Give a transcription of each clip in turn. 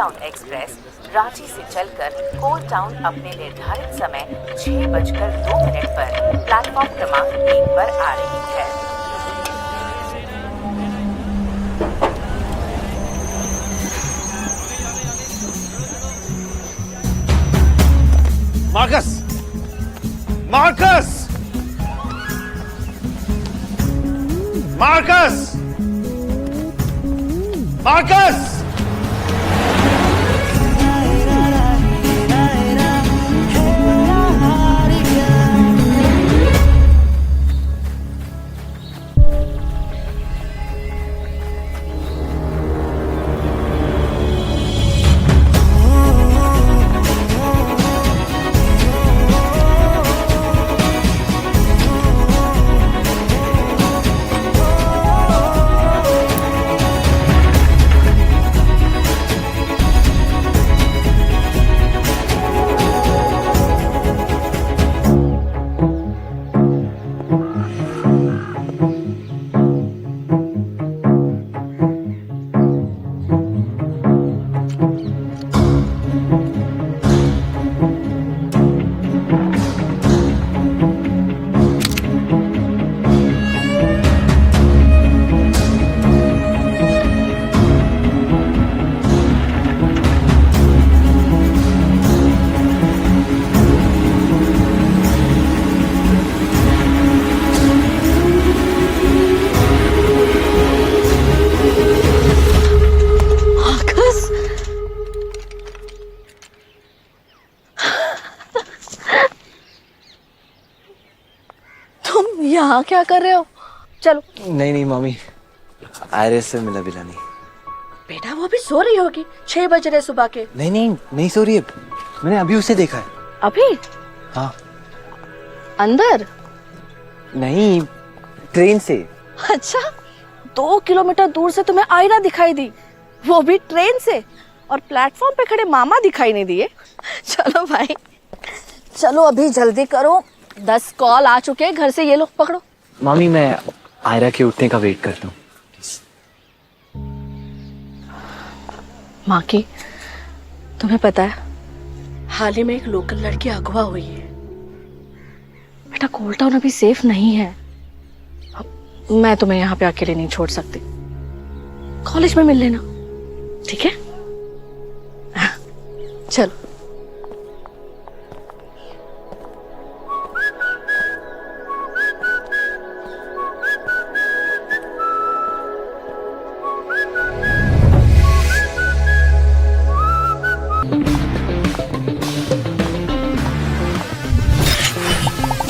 Town express Ranchi से चलकर कोल town अपने निर्धारित समय 6:02 पर प्लेटफॉर्म क्रमांक 1 पर आ रही है। मार्कस! मार्कस! मार्कस! मार्कस! यहाँ क्या कर रहे हो? चलो। नहीं मामी, आयरिस से मिला बिला नहीं। बेटा वो भी सो रही होगी, 6 बज रहे सुबह के। नहीं सो रही है, मैंने अभी उसे देखा है। अभी? हाँ। अंदर? नहीं, ट्रेन से। अच्छा, 2 किलोमीटर दूर से तुम्हें आयरा दिखाई दी, वो भी ट्रेन से, और प्लेटफॉर्म पे खड़े मामा दिखाई नहीं दिए। चलो भाई चलो, अभी जल्दी करो, 10 कॉल आ चुके हैं घर से, ये लोग पकड़ो। मामी मैं आयरा के उठने का वेट करता हूँ। माँ की, तुम्हें पता है हाल ही में एक लोकल लड़की अगवा हुई है। बेटा कोल टाउन अभी सेफ नहीं है, अब मैं तुम्हें यहाँ पे अकेले नहीं छोड़ सकती, कॉलेज में मिल लेना, ठीक है? चलो।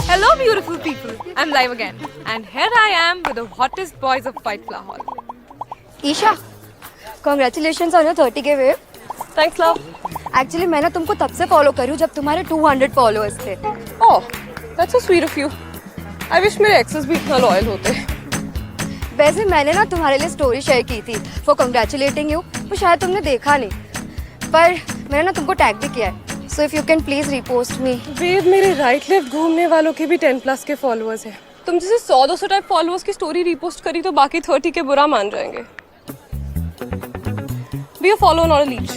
Hello beautiful people, I'm live again and here I am with the hottest boys of White Flower Hall. Isha, congratulations on your 30K wave. Thanks love. Actually मैं ना तुमको तब से फॉलो कर रही हूँ जब तुम्हारे 200 फॉलोअर्स थे। Oh, that's so sweet of you. I wish मेरे exes भी इतना loyal होते। वैसे मैंने ना तुम्हारे लिए स्टोरी शेयर की थी for congratulating you, वो शायद तुमने देखा नहीं, पर मैंने ना तुमको टैग भी किया है, so if you can please repost me. Babe मेरे राइट लेफ्ट घूमने वालों के भी 10+ के फॉलोअर्स हैं। तुम जैसे 100-200 टाइप फॉलोअर्स की स्टोरी रिपोस्ट करी तो बाकी 30 के बुरा मान जाएंगे। Be a follower not a leech.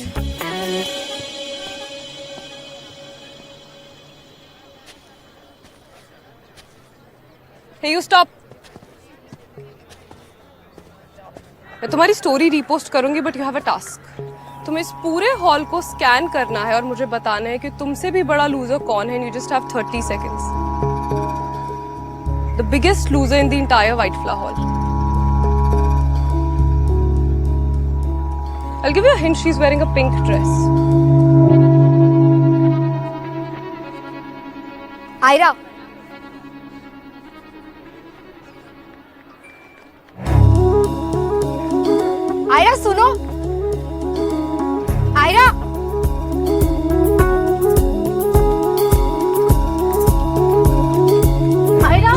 Hey you stop. मैं तुम्हारी स्टोरी रिपोस्ट करूंगी but you have a task. तुम्हें इस पूरे हॉल को स्कैन करना है और मुझे बताना है कि तुमसे भी बड़ा लूजर कौन है। You just have 30 seconds. The biggest loser in the entire White Flower Hall. I'll give you a hint. She's wearing a pink dress. Aira, Aira सुनो, आयरा, आयरा,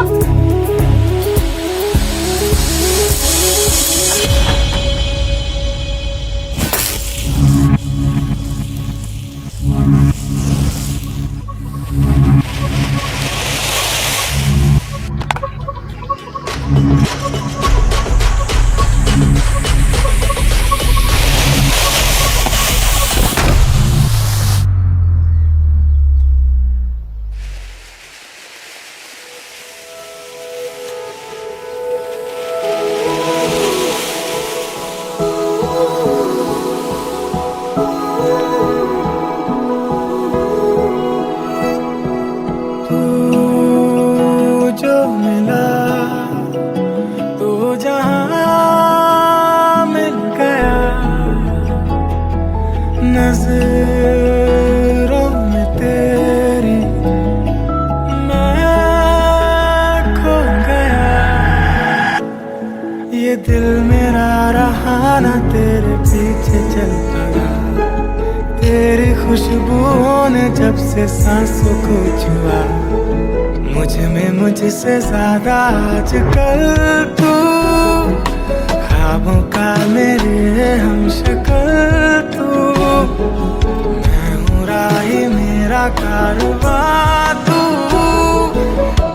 दिल मेरा रहा ना तेरे पीछे चल पड़ा, तेरी खुशबुओं ने जब से सांसों को छुआ, मुझ में मुझसे ज्यादा आजकल तू, ख्वाबों का मेरे हम शक्ल तू, मैं हूँ राही मेरा कारवां तू,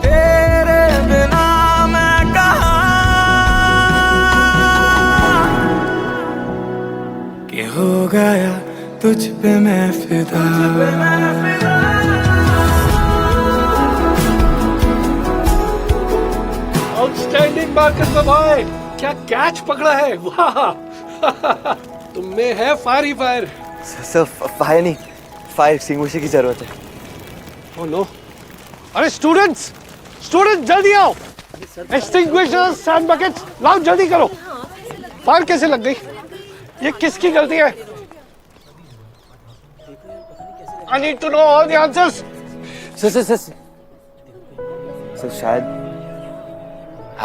तेरे बिना मैं कहाँ कि हो गया तुझ पे मैं फिदा। आउटस्टैंडिंग मार्कस भाई, क्या कैच पकड़ा है, वाह। तुम में है फायर ही फायर। सर फायर नहीं, फायर एक्सटिंग्विशर की जरूरत है। ओह नो, अरे स्टूडेंट्स जल्दी आओ, एक्सटिंग्विशर्स, सैंड बकेट्स लाओ, जल्दी करो। फायर कैसे लग गई, ये किसकी गलती है? I need to know all the answers. Sir शायद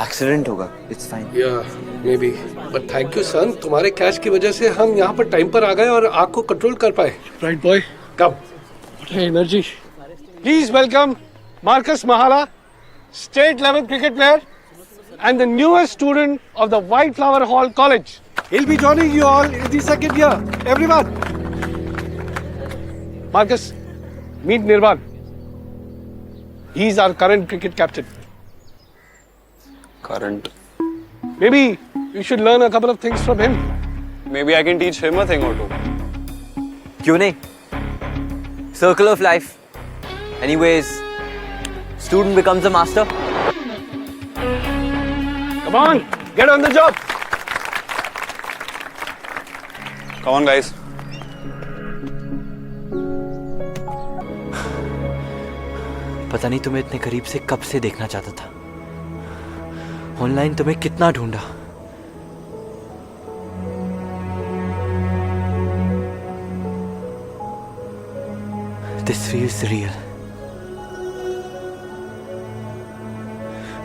एक्सीडेंट होगा, it's fine. Yeah, maybe. But thank you, son. तुम्हारे कैच की वजह से हम यहाँ पर टाइम पर आ गए और आग को कंट्रोल कर पाए। Right, boy. Come. What an energy. Please welcome Marcus Mahala, state level cricket player, and the newest student of the White Flower Hall College. He'll be joining you all in the second year. Everyone. Marcus, meet Nirvan. He's our current cricket captain. Current. Maybe you should learn a couple of things from him. Maybe I can teach him a thing or two. क्यों नहीं? Circle of life. Anyways, student becomes a master. Come on, get on the job. Come on, guys. पता नहीं तुम्हें इतने करीब से कब से देखना चाहता था। ऑनलाइन तुम्हें कितना ढूंढा। This feels real.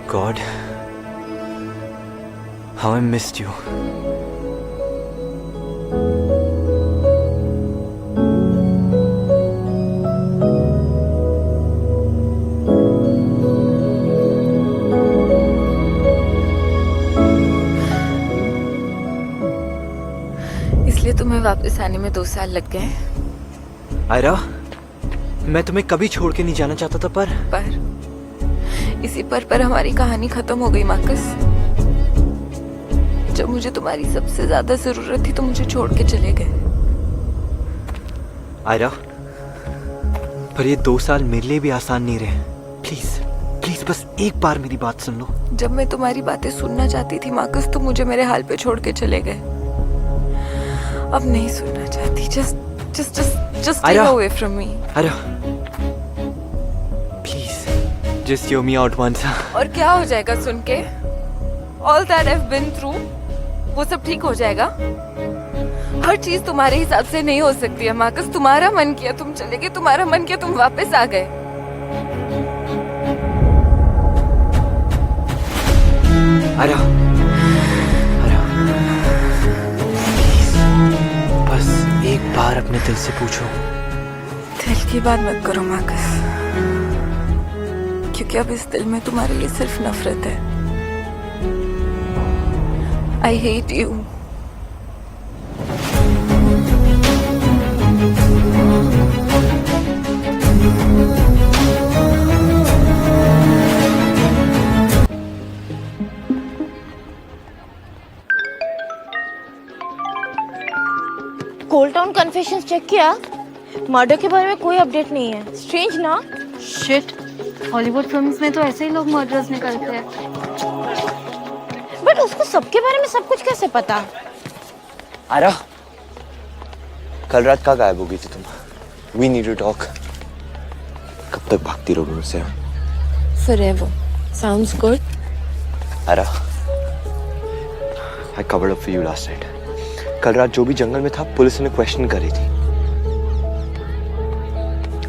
God, how I missed you. इसलिए तुम्हें वापस आने में 2 साल लग गए। आयरा, मैं तुम्हें कभी छोड़ के नहीं जाना चाहता था, पर इसी पर हमारी कहानी खत्म हो गई मार्कस। जब मुझे तुम्हारी सबसे ज्यादा जरूरत थी तो मुझे छोड़ के चले गए। आयरा, पर ये 2 साल मेरे लिए भी आसान नहीं रहे। प्लीज प्लीज बस एक बार मेरी बात सुन लो। जब मैं तुम्हारी बातें सुनना चाहती थी मार्कस, तुम मुझे मेरे हाल पे छोड़ के चले गए। अब नहीं सुनना चाहती। just stay away from me. Aira, please just hear me out once. और क्या हो जाएगा सुन के? All that I've been through, वो सब ठीक हो जाएगा? हर चीज तुम्हारे हिसाब से नहीं हो सकती है मार्कस। तुम्हारा मन किया तुम चले गए, तुम्हारा मन किया तुम वापस आ गए। आयरा, प्लीज बस एक बार अपने दिल से पूछो। दिल की बात मत करो मार्कस, क्योंकि अब इस दिल में तुम्हारे लिए सिर्फ नफरत है। I hate you. Cold Town Confessions check किया? मर्डर के बारे में कोई अपडेट नहीं है। स्ट्रेंज ना? शिट, हॉलीवुड फिल्म्स में तो ऐसे ही लोग मर्डर्स निकलते हैं। बट उसको सबके बारे में सब कुछ कैसे पता? आयरा, कल रात कहाँ गायब हो गई थी तुम? We need to talk. कब तक भागती रहोगी मुझसे? Forever. Sounds good. Ayra, I covered up for you last night. कल रात जो भी जंगल में था, पुलिस ने क्वेश्चन करी थी।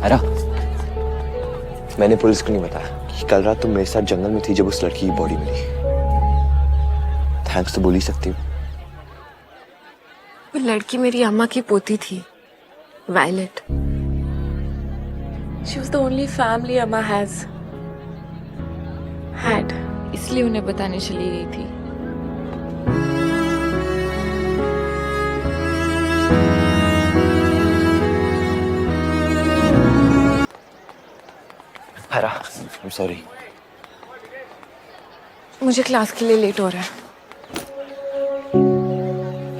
आयरा, मैंने पुलिस को नहीं बताया कि कल रात तुम मेरे साथ जंगल में थी जब उस लड़की की बॉडी मिली। थैंक्स तो बोल ही सकती हूँ। वो लड़की मेरी अम्मा की पोती थी, Violet. She was the only family अम्मा हैज हैड, इसलिए उन्हें बताने चली गई थी। हरा, I'm sorry। मुझे क्लास के लिए लेट हो रहा है।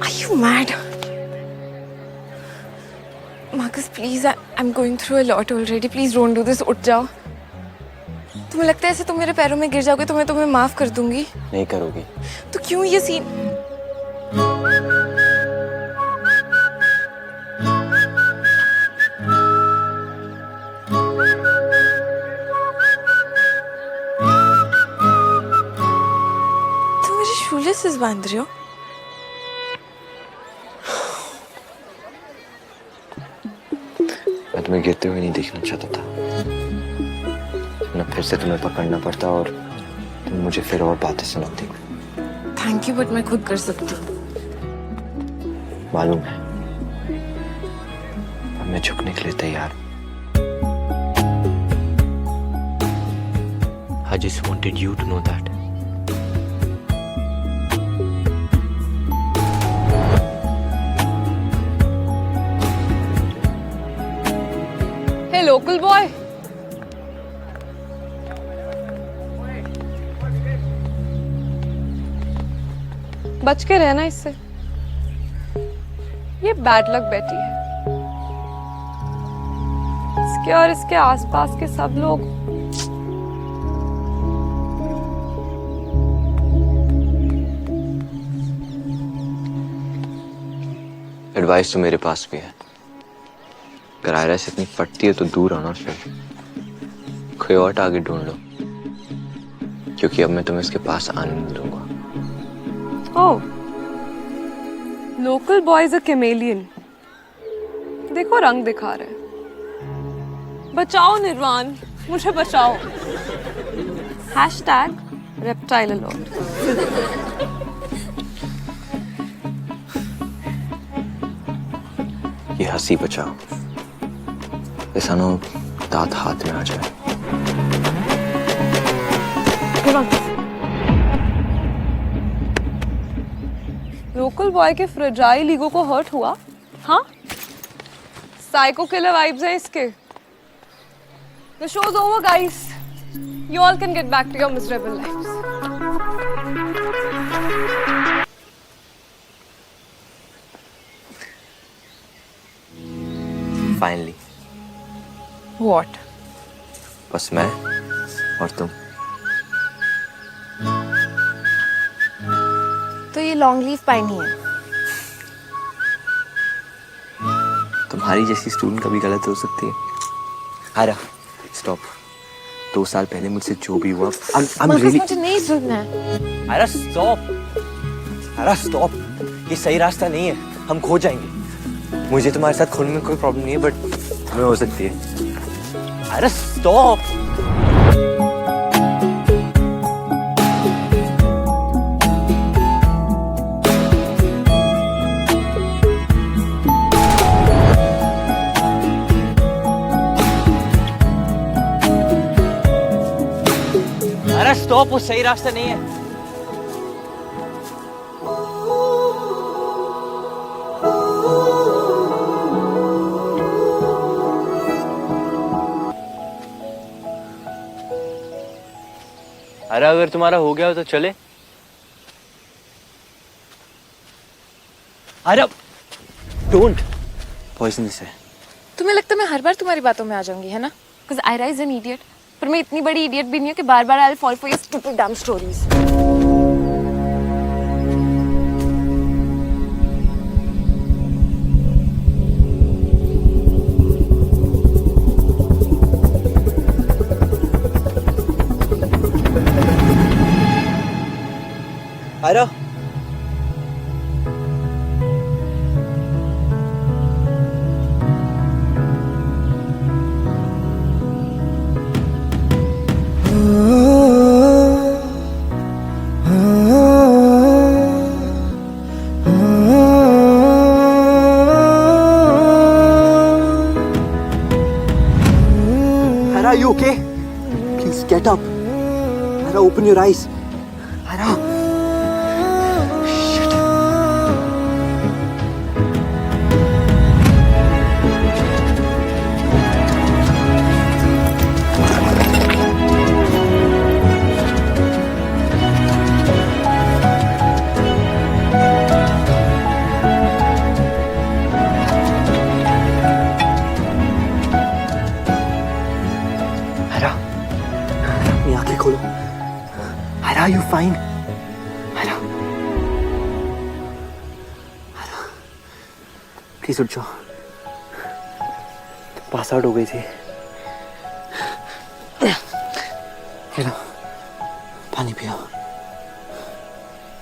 Are you mad? Marcus, please, I'm going through a lot already. Please don't do this. उठ जाओ। तुम्हें लगता है ऐसे तुम मेरे पैरों में गिर जाओगे तो मैं तुम्हें माफ कर दूंगी? नहीं करोगी तो क्यों ये सीन? तुम मेरे शूलेसेस बांध रहे हो? मैं तुम्हें गिरते हुए नहीं देखना चाहता था, ना फिर से तुम्हें पकड़ना पड़ता और तुम मुझे फिर और बातें सुनाती। थैंक यू, बट मैं खुद कर सकती हूँ। मालूम है, अब मैं झुकने के लिए तैयार। I just wanted you to know that। Hey, local boy. बच के रहना इससे। ये बैड लक बेटी है। इसके और इसके आसपास के सब लोग एडवाइस तो मेरे पास भी है। अगर आयरा से इतनी फटती है तो दूर होना, फिर कोई और टारगेट ढूंढ लो, क्योंकि अब मैं तुम्हें इसके पास आने नहीं दूंगा। Oh, local boy is a chameleon. देखो रंग दिखा रहे हैं। बचाओ निर्वाण, मुझे बचाओ। #reptile alert। ये हंसी बचाओ, ऐसा ना हो दांत हाथ में आ जाए। लोकल बॉय के फ्रेजाइल ईगो को हर्ट हुआ? हाँ, साइको किलर वाइब्स हैं इसके। The show's over, guys. You all can get back to your miserable lives. Finally. What? बस मैं और तुम। तो ये लॉन्ग लीफ पाइन ही है। तुम्हारी जैसी स्टूडेंट कभी गलत हो सकती है। आयरा, स्टॉप। 2 साल पहले मुझसे जो भी हुआ, I'm really... मुझे नहीं सुनना है। आयरा स्टॉप। आयरा स्टॉप। ये सही रास्ता नहीं है, हम खो जाएंगे। मुझे तुम्हारे साथ खोने में कोई प्रॉब्लम नहीं है, बट तुम्हें हो सकती है। आयरा स्टॉप। स्टॉप, वो सही रास्ता नहीं है। अरे अगर तुम्हारा हो गया हो तो चले। अरे डोंट पॉइजन दिस है। तुम्हें लगता है मैं हर बार तुम्हारी बातों में आ जाऊंगी, है ना? Because Ira is an idiot. पर मैं इतनी बड़ी इडियट भी नहीं हूँ कि बार-बार I'll fall for your stupid damn stories. Ayra, you okay? Please get up. Ira, open your eyes. Ira. Shit. Ira. अपनी आंखें खोलो. Ira, are you fine? Ira. Ira. Please उठ जाओ. पास आउट हो गई थी. ये लो, पानी पियो.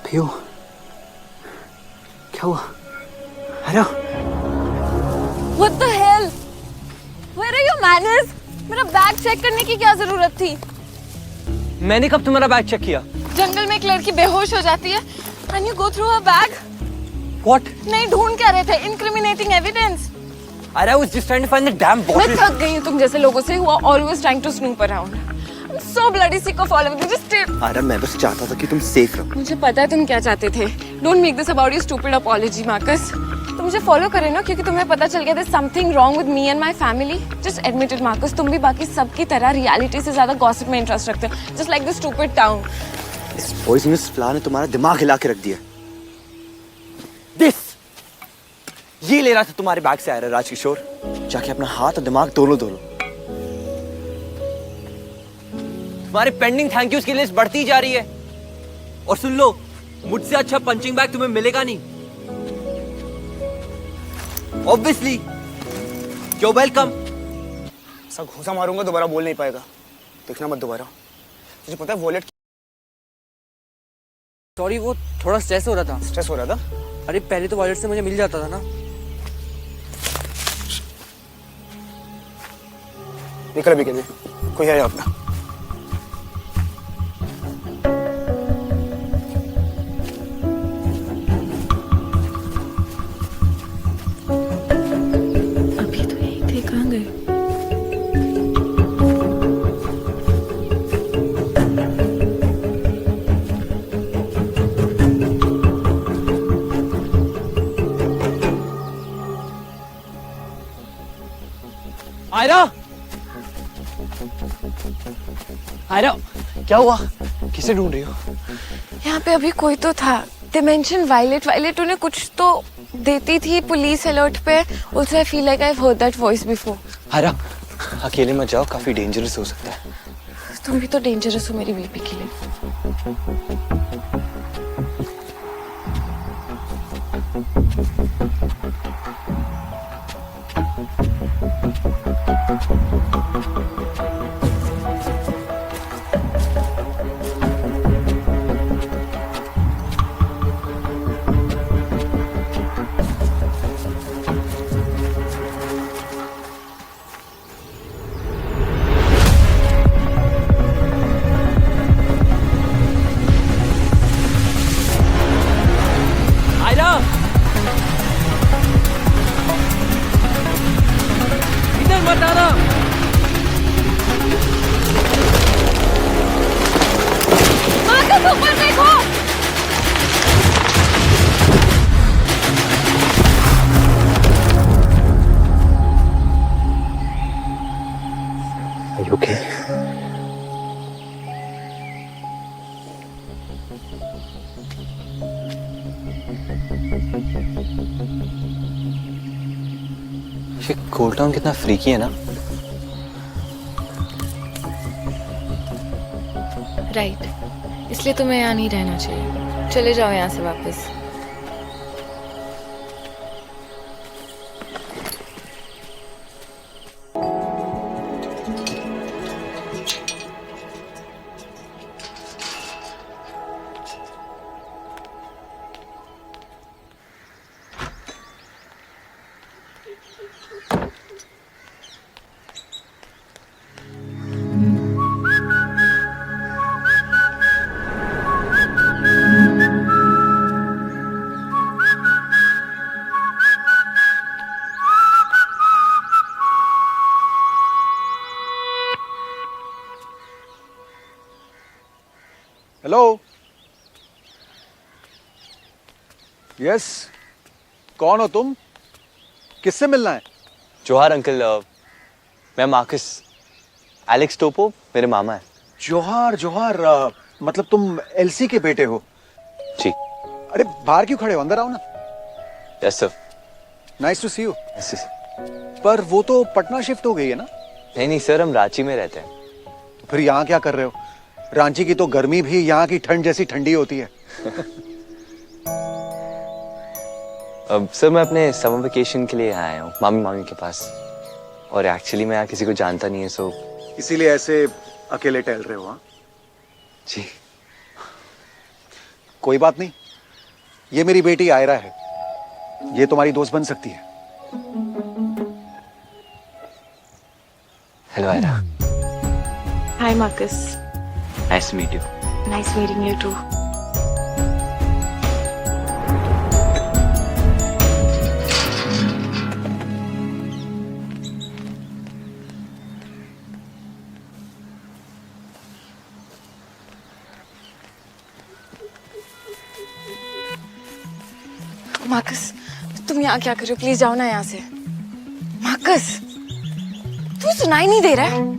पियो. क्या हुआ? Ira. What the hell? Where are your manners? मेरा बैग चेक करने की क्या जरूरत थी? मैंने कब तुम्हारा बैग चेक किया? जंगल में एक लड़की बेहोश हो जाती है and you go through her bag? What? नहीं ढूंढ क्या रहे थे? Incriminating evidence. Ira, I was just trying to find the damn मैं bottle. थक गई हूँ तुम जैसे लोगों से who are always trying to snoop around. I'm so bloody sick of all of it. Just stay. Ira, मैं बस चाहता था कि तुम सेफ रहो. मुझे पता है तुम क्या चाहते थे. Don't make this about your stupid apology, Marcus. तुम मुझे फॉलो करे ना क्योंकि तुम्हें पता चल गया there's something wrong with me and my family. Just admit it, Marcus. तुम भी बाकी सबकी तरह रियलिटी से ज्यादा गॉसिप में इंटरेस्ट रखते हो. Just like the stupid town. इस पॉइजनस फ्लावर ने तुम्हारा दिमाग हिला के रख दिया. This ये ले रहा था तुम्हारे बैग से आया राजकिशोर. जाके अपना हाथ और दिमाग दोनों धो लो. तुम्हारे पेंडिंग थैंक यूज की लिस्ट बढ़ती जा रही है. और सुन लो, मुझसे अच्छा पंचिंग बैग तुम्हें मिलेगा नहीं. Obviously, you're welcome. ऐसा घूसा मारूंगा दोबारा बोल नहीं पाएगा. देखना मत दोबारा. तुझे पता है वॉलेट? सॉरी, वो थोड़ा स्ट्रेस हो रहा था. स्ट्रेस हो रहा था? अरे पहले तो वॉलेट से मुझे मिल जाता था ना. निकल अभी के लिए. कोई है अपना. आयरा, आयरा, क्या हुआ? किसे ढूंढ रही हो? यहाँ पे अभी कोई तो था. डिमेंशन वायलेट वायलेट उन्हें कुछ तो देती थी पुलिस अलर्ट पे. Also I feel like I've heard that voice before. Aira, अकेले मत जाओ, काफी डेंजरस हो सकता है. तुम भी तो डेंजरस हो मेरी बेबी के लिए. इधर मत आना. मार्कस ऊपर देखो. Are you okay? ये कोल्ड टाउन कितना फ्रीकी है ना. राइट. इसलिए तुम्हें यहाँ नहीं रहना चाहिए. चले जाओ यहाँ से वापस. यस, कौन हो तुम? किससे मिलना है? जोहार अंकल, मैं मार्कस। एलेक्स टोपो मेरे मामा है। जोहार जोहार, मतलब तुम एलसी के बेटे हो? जी। अरे बाहर क्यों खड़े हो, अंदर आओ ना। Yes sir. Nice to see you. Yes sir. पर वो तो पटना शिफ्ट हो गई है ना? नहीं नहीं सर, हम रांची में रहते हैं। तो फिर यहाँ क्या कर रहे हो? रांची की तो गर्मी भी यहाँ की ठंड जैसी ठंडी होती है। अब सर मैं अपने समर वेकेशन के लिए आया हूँ मामी मामी के पास, और एक्चुअली मैं यहाँ किसी को जानता नहीं है, सो इसीलिए ऐसे अकेले टहल रहे हो? हाँ जी। कोई बात नहीं, ये मेरी बेटी आयरा है, ये तुम्हारी दोस्त बन सकती है। Hello Aira. Hi Marcus. Nice to meet you. Nice meeting you too. Marcus, तुम यहाँ क्या कर रहे हो? प्लीज जाओ ना यहाँ से। मार्कस, तुम्हें सुनाई नहीं दे रहा है?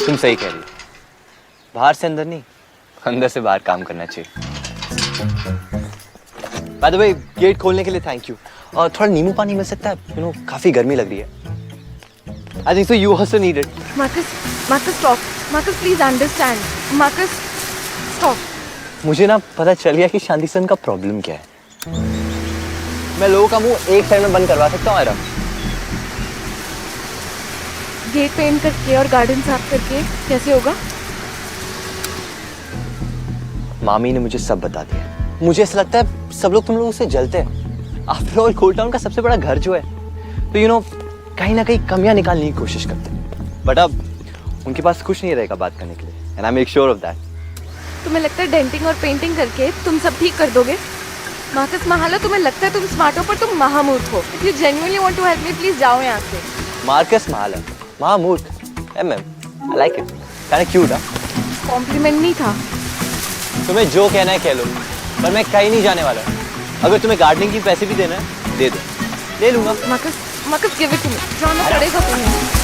तुम सही कह रही हो, बाहर से अंदर नहीं, अंदर से बाहर काम करना चाहिए। बाय द वे, गेट खोलने के लिए थैंक यू। और थोड़ा नींबू पानी मिल सकता है? यू नो काफी गर्मी लग रही है। I think so you also need it. Marcus stop. Marcus please understand. Marcus stop. मुझे ना पता चल गया कि शांति सन का प्रॉब्लम क्या है। मैं लोगों का मुंह एक साइड में बंद करवा सकता हूँ आयरा। गेट पेंट करके और गार्डन साफ करके कैसे होगा? मामी ने मुझे सब बता दिया। मुझे ऐसा लगता है सब लोग तुम लोगों से जलते हैं। आफ्टर ऑल कोल टाउन का सबसे बड़ा घर जो है, तो यू नो कहीं ना कहीं कमियां निकालने की कोशिश करते हैं। बट अब उनके पास कुछ नहीं रहेगा बात करने के लिए, and I make sure of that. तुम्हें लगता है डेंटिंग और पेंटिंग करके तुम सब ठीक कर दोगे? मार्कस महाला, तुम्हें लगता है तुम स्मार्ट हो पर तुम महामूर्ख हो। If you genuinely want to help me, please जाओ यहाँ से। मार्कस महाला, महामूर्ख, I like it, kind of cute. Compliment नहीं था। तुम्हें जो कहना है कह लो, पर मैं कहीं नहीं जाने वाला। अगर तुम्हें गार्डनिंग के पैसे भी देना है दे दो, ले लूंगा। Marcus give it to me. जाना पड़ेगा तुम्हें।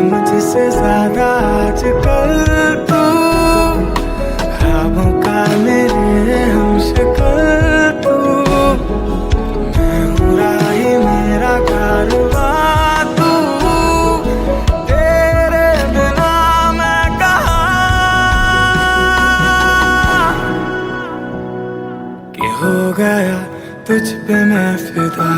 मुझसे ज्यादा आजकल तू ख्वाबों का मेरे हमशक्ल तू। मैं हूँ राही मेरा कारवां तू, तेरे बिना मैं कहाँ कि हो गया तुझ पे मैं फिदा।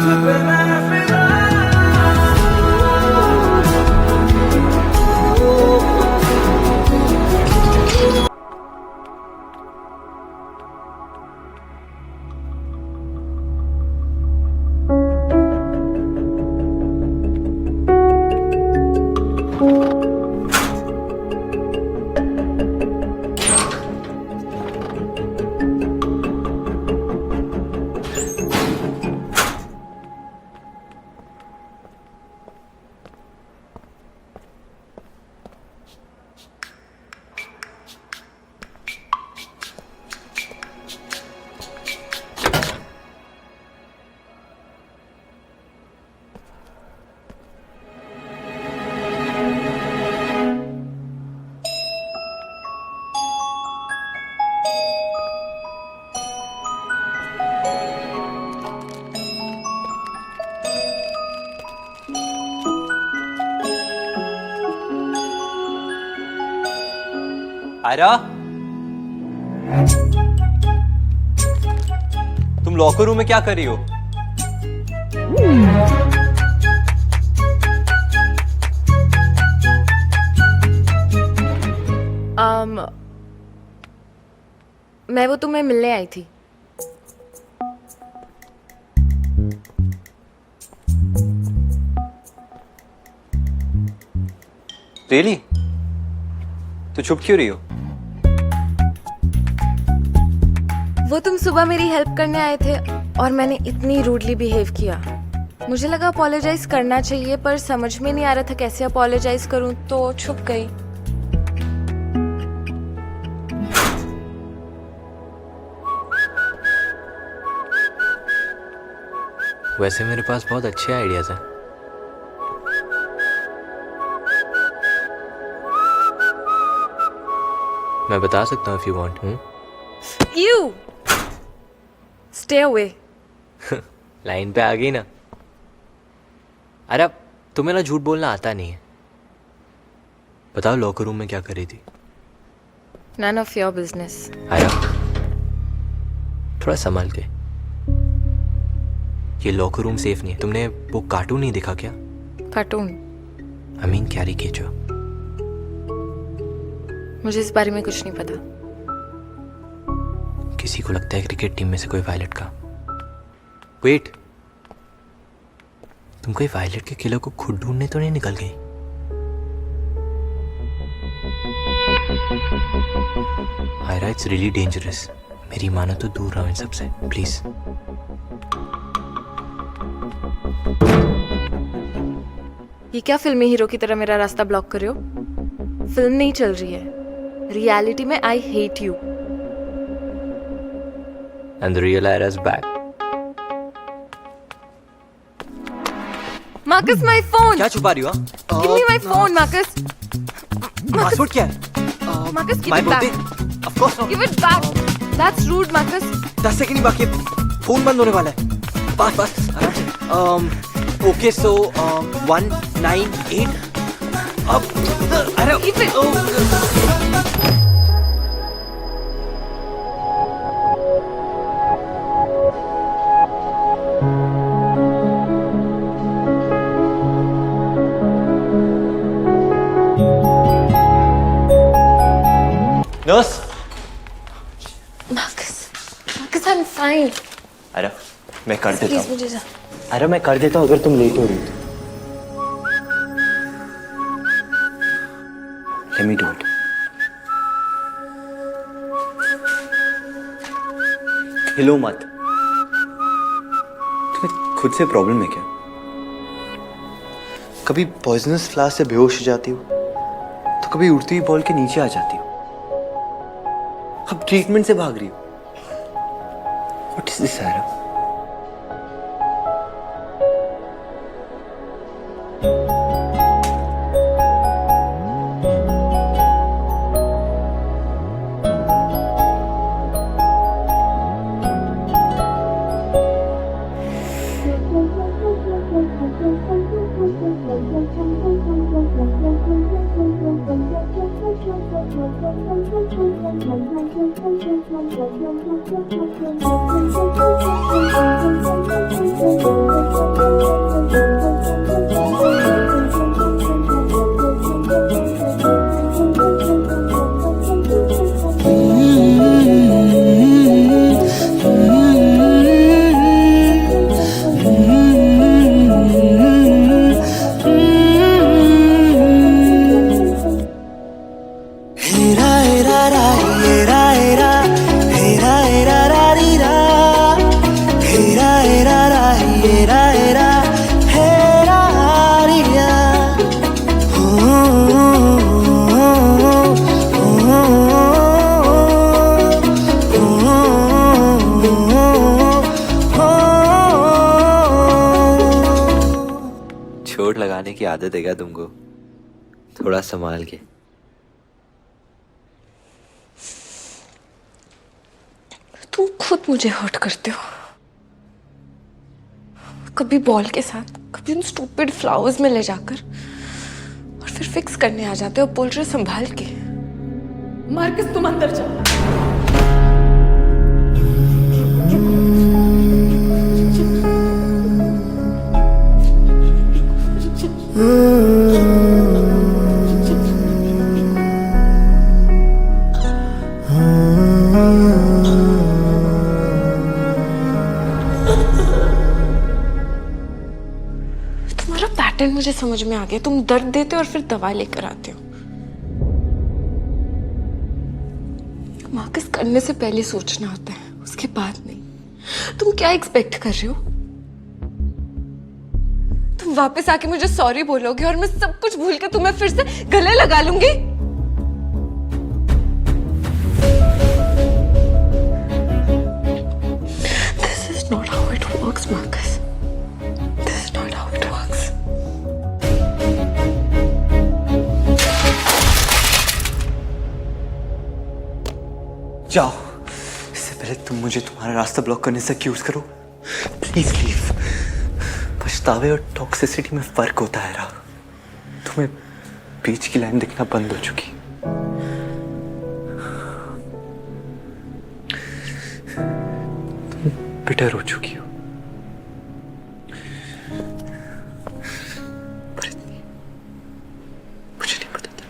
आयरा, तुम लॉकर रूम में क्या कर रही हो? मैं वो तुम्हें मिलने आई थी। रियली? तो चुप क्यों रही हो? वो तुम सुबह मेरी हेल्प करने आए थे और मैंने इतनी रूडली बिहेव किया। मुझे लगा अपोलोजाइज करना चाहिए, पर समझ में नहीं आ रहा था कैसे अपोलोजाइज करूं, तो छुप गई। वैसे मेरे पास बहुत अच्छे आइडियाज हैं। मैं बता सकता हूँ if you want। You stay away। Line पे आ गई ना। अरे अब तुम्हें ना झूठ बोलना आता नहीं है। बताओ लॉकर रूम में क्या कर रही थी? None of your business। आया, थोड़ा संभाल के। ये लॉकर रूम सेफ नहीं है। तुमने वो कार्टून नहीं देखा क्या? कार्टून? I mean caricature. मुझे इस बारे में कुछ नहीं पता। किसी को लगता है क्रिकेट टीम में से कोई वायलेट का। वेट, तुम कोई वायलेट के किलर को खुद ढूंढने तो नहीं निकल गई? Aira, it's really dangerous. मेरी मानो तो दूर रहो इन सबसे, प्लीज। ये क्या फिल्मी हीरो की तरह मेरा रास्ता ब्लॉक कर रहे हो? फिल्म नहीं चल रही है, रियलिटी में I hate you. And the real Ira is back. Marcus, my phone! क्या छुपा रही हो? Give me my phone, Marcus! Password क्या है? Marcus, give My it back! birthday? Of course not. Give it back! That's rude, Marcus! 10 second ही बाकी है। Phone बंद होने वाला है। पास आराम से। ओके, सो 198 अब। अरे Keep it! Nurse. Marcus, I'm fine. अरे मैं कर देता Please, हूँ। मुझे जा। अरे मैं कर देता हूँ अगर तुम लेट हो रही हो। Let me do it. हिलो मत। तुम्हें खुद से प्रॉब्लम है क्या? कभी पॉइजनस फ्लास से बेहोश हो जाती हो, तो कभी उड़ती हुई बॉल के नीचे आ जाती हो। अब ट्रीटमेंट से भाग रही हो। What is this, Sarah? चोट लगाने की आदत है क्या तुमको? थोड़ा संभाल के। तुम खुद मुझे हर्ट करते हो, कभी बॉल के साथ, कभी उन स्टूपिड फ्लावर्स में ले जाकर, और फिर फिक्स करने आ जाते हो, बोल रहे संभाल के। मार्कस तुम अंदर जाओ। तुम्हारा पैटर्न मुझे समझ में आ गया। तुम दर्द देते हो और फिर दवा लेकर आते हो। मार्कस, करने से पहले सोचना होता है, उसके बाद नहीं। तुम क्या एक्सपेक्ट कर रहे हो? तुम वापस आके मुझे सॉरी बोलोगे और मैं सब कुछ भूल के तुम्हें फिर से गले लगा लूंगी? This is not how it works, Marcus. This is not how it works. जाओ, इससे पहले तुम मुझे तुम्हारा रास्ता ब्लॉक करने से एक्यूज करो। Please leave. पछतावे और टॉक्सिसिटी में फर्क होता है रा। तुम्हें बीच की लाइन दिखना बंद हो चुकी। तुम बिटर हो चुकी हो। पर इतनी मुझे नहीं पता था।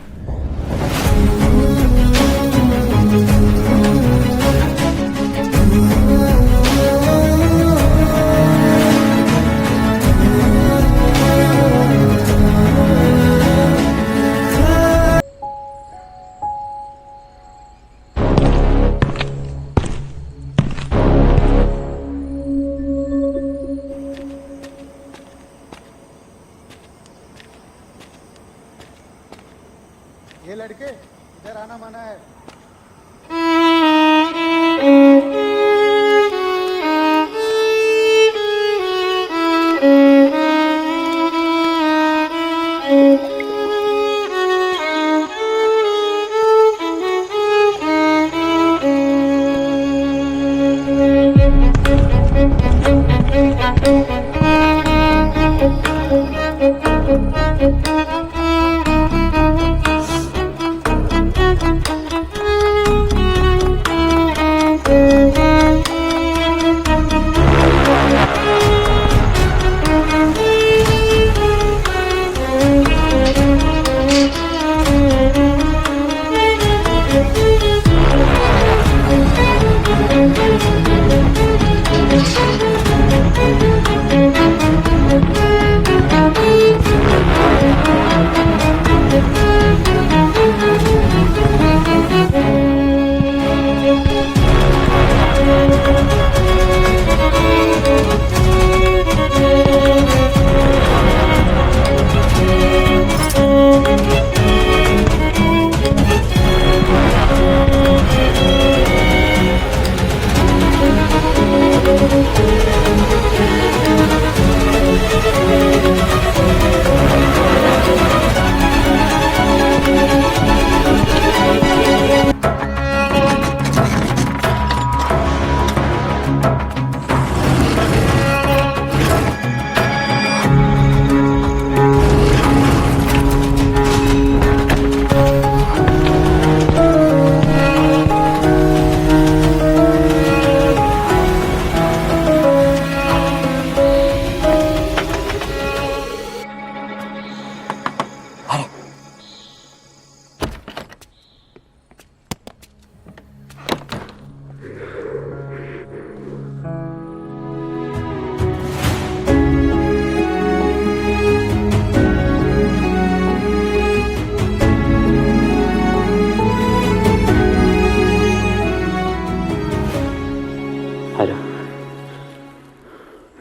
ये लड़के इधर आना मना है।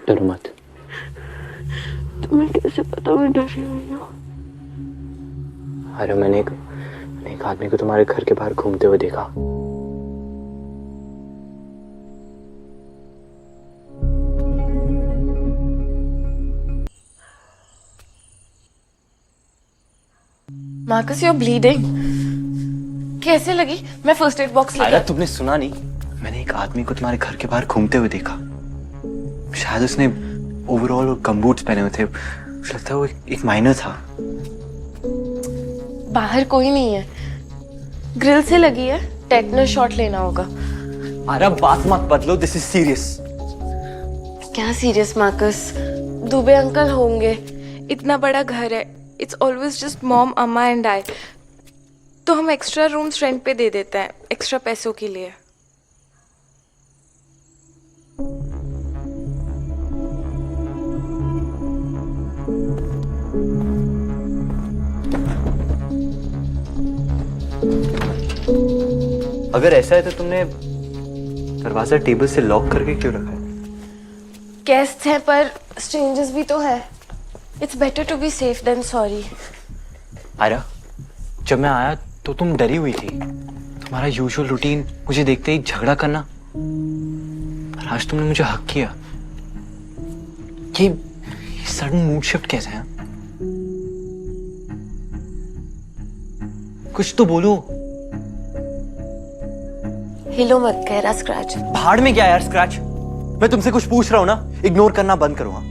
डरो मत। तुम्हें कैसे पता मैं डरी हुई हूँ? अरे मैंने एक आदमी को तुम्हारे घर के बाहर घूमते हुए देखा। Marcus, you are bleeding. कैसे लगी? मैं फर्स्ट एड बॉक्स अरे तुमने सुना नहीं? मैंने एक आदमी को तुम्हारे घर के बाहर घूमते हुए देखा। शायद उसने ओवरऑल और गमबूट्स पहने हुए थे। मुझे लगता है वो एक माइनर था। बाहर कोई नहीं है। ग्रिल से लगी है, टेटनस शॉट लेना होगा। आयरा बात मत बदलो, दिस इज सीरियस। क्या सीरियस मार्कस? दुबे अंकल होंगे। इतना बड़ा घर है, इट्स ऑलवेज जस्ट मॉम, अम्मा एंड आई। तो हम एक्स्ट्रा रूम्स रेंट पे दे देते हैं एक्स्ट्रा पैसों के लिए। अगर ऐसा है तो तुमने दरवाजा टेबल से लॉक करके क्यों रखा है? गेस्ट हैं पर स्ट्रेंजर्स भी तो है। It's better to be safe than sorry. Aira, जब मैं आया तो तुम डरी हुई थी। तुम्हारा यूजुअल रूटीन मुझे देखते ही झगड़ा करना, पर आज तुमने मुझे हक किया। ये सडन मूड शिफ्ट कैसे है? कुछ तो बोलो। हिलो मत, गहरा स्क्रैच। भाड़ में क्या यार स्क्रैच? मैं तुमसे कुछ पूछ रहा हूं ना, इग्नोर करना बंद करो। हाँ,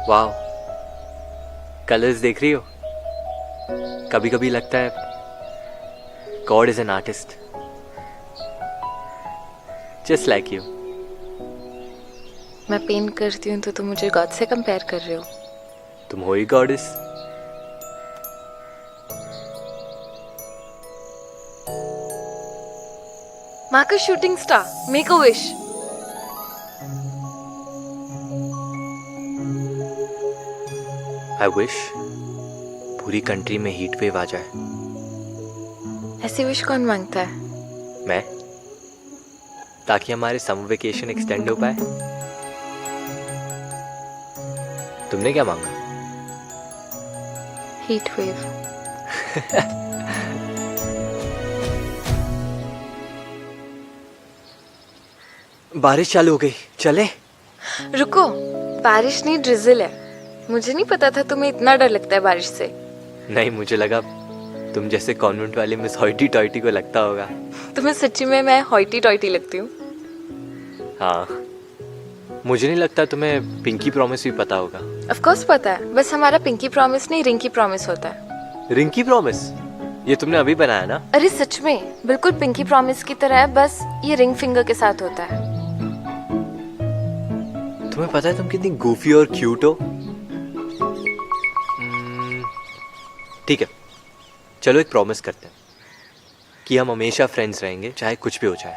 वाह, कलर्स देख रही हो? कभी कभी लगता है God is an artist just like you. मैं पेंट करती हूँ तो तुम मुझे गॉड से कंपेयर कर रहे हो? तुम हो ही goddess. Marcus shooting star, make a wish. I wish पूरी कंट्री में हीट वेव आ जाए। ऐसी विश कौन मांगता है? मैं, ताकि हमारे समर वेकेशन एक्सटेंड हो पाए। तुमने क्या मांगा? Heat wave. बारिश चालू हो गई, चले? रुको, बारिश नहीं ड्रिजल है। मुझे नहीं पता था तुम्हें इतना डर लगता है बारिश से। नहीं, मुझे लगा तुम जैसे कॉन्वेंट वाली मिस हॉइटी टॉइटी को लगता होगा। तुम्हें सच्ची में मैं हॉइटी टॉइटी लगती हूँ? हाँ, मुझे नहीं लगता तुम्हें पिंकी प्रॉमिस भी पता होगा। ऑफ कोर्स पता है, बस हमारा पिंकी प्रॉमिस नहीं रिंकी प्रॉमिस होता है। रिंकी प्रॉमिस? ये तुमने अभी बनाया ना? अरे सच में, बिल्कुल पिंकी प्रॉमिस की तरह है, बस ये रिंग फिंगर के साथ होता है। तुम्हें पता है तुम कितनी गूफी और क्यूट हो? ठीक है, चलो एक प्रॉमिस करते हैं कि हम हमेशा फ्रेंड्स रहेंगे, चाहे कुछ भी हो जाए।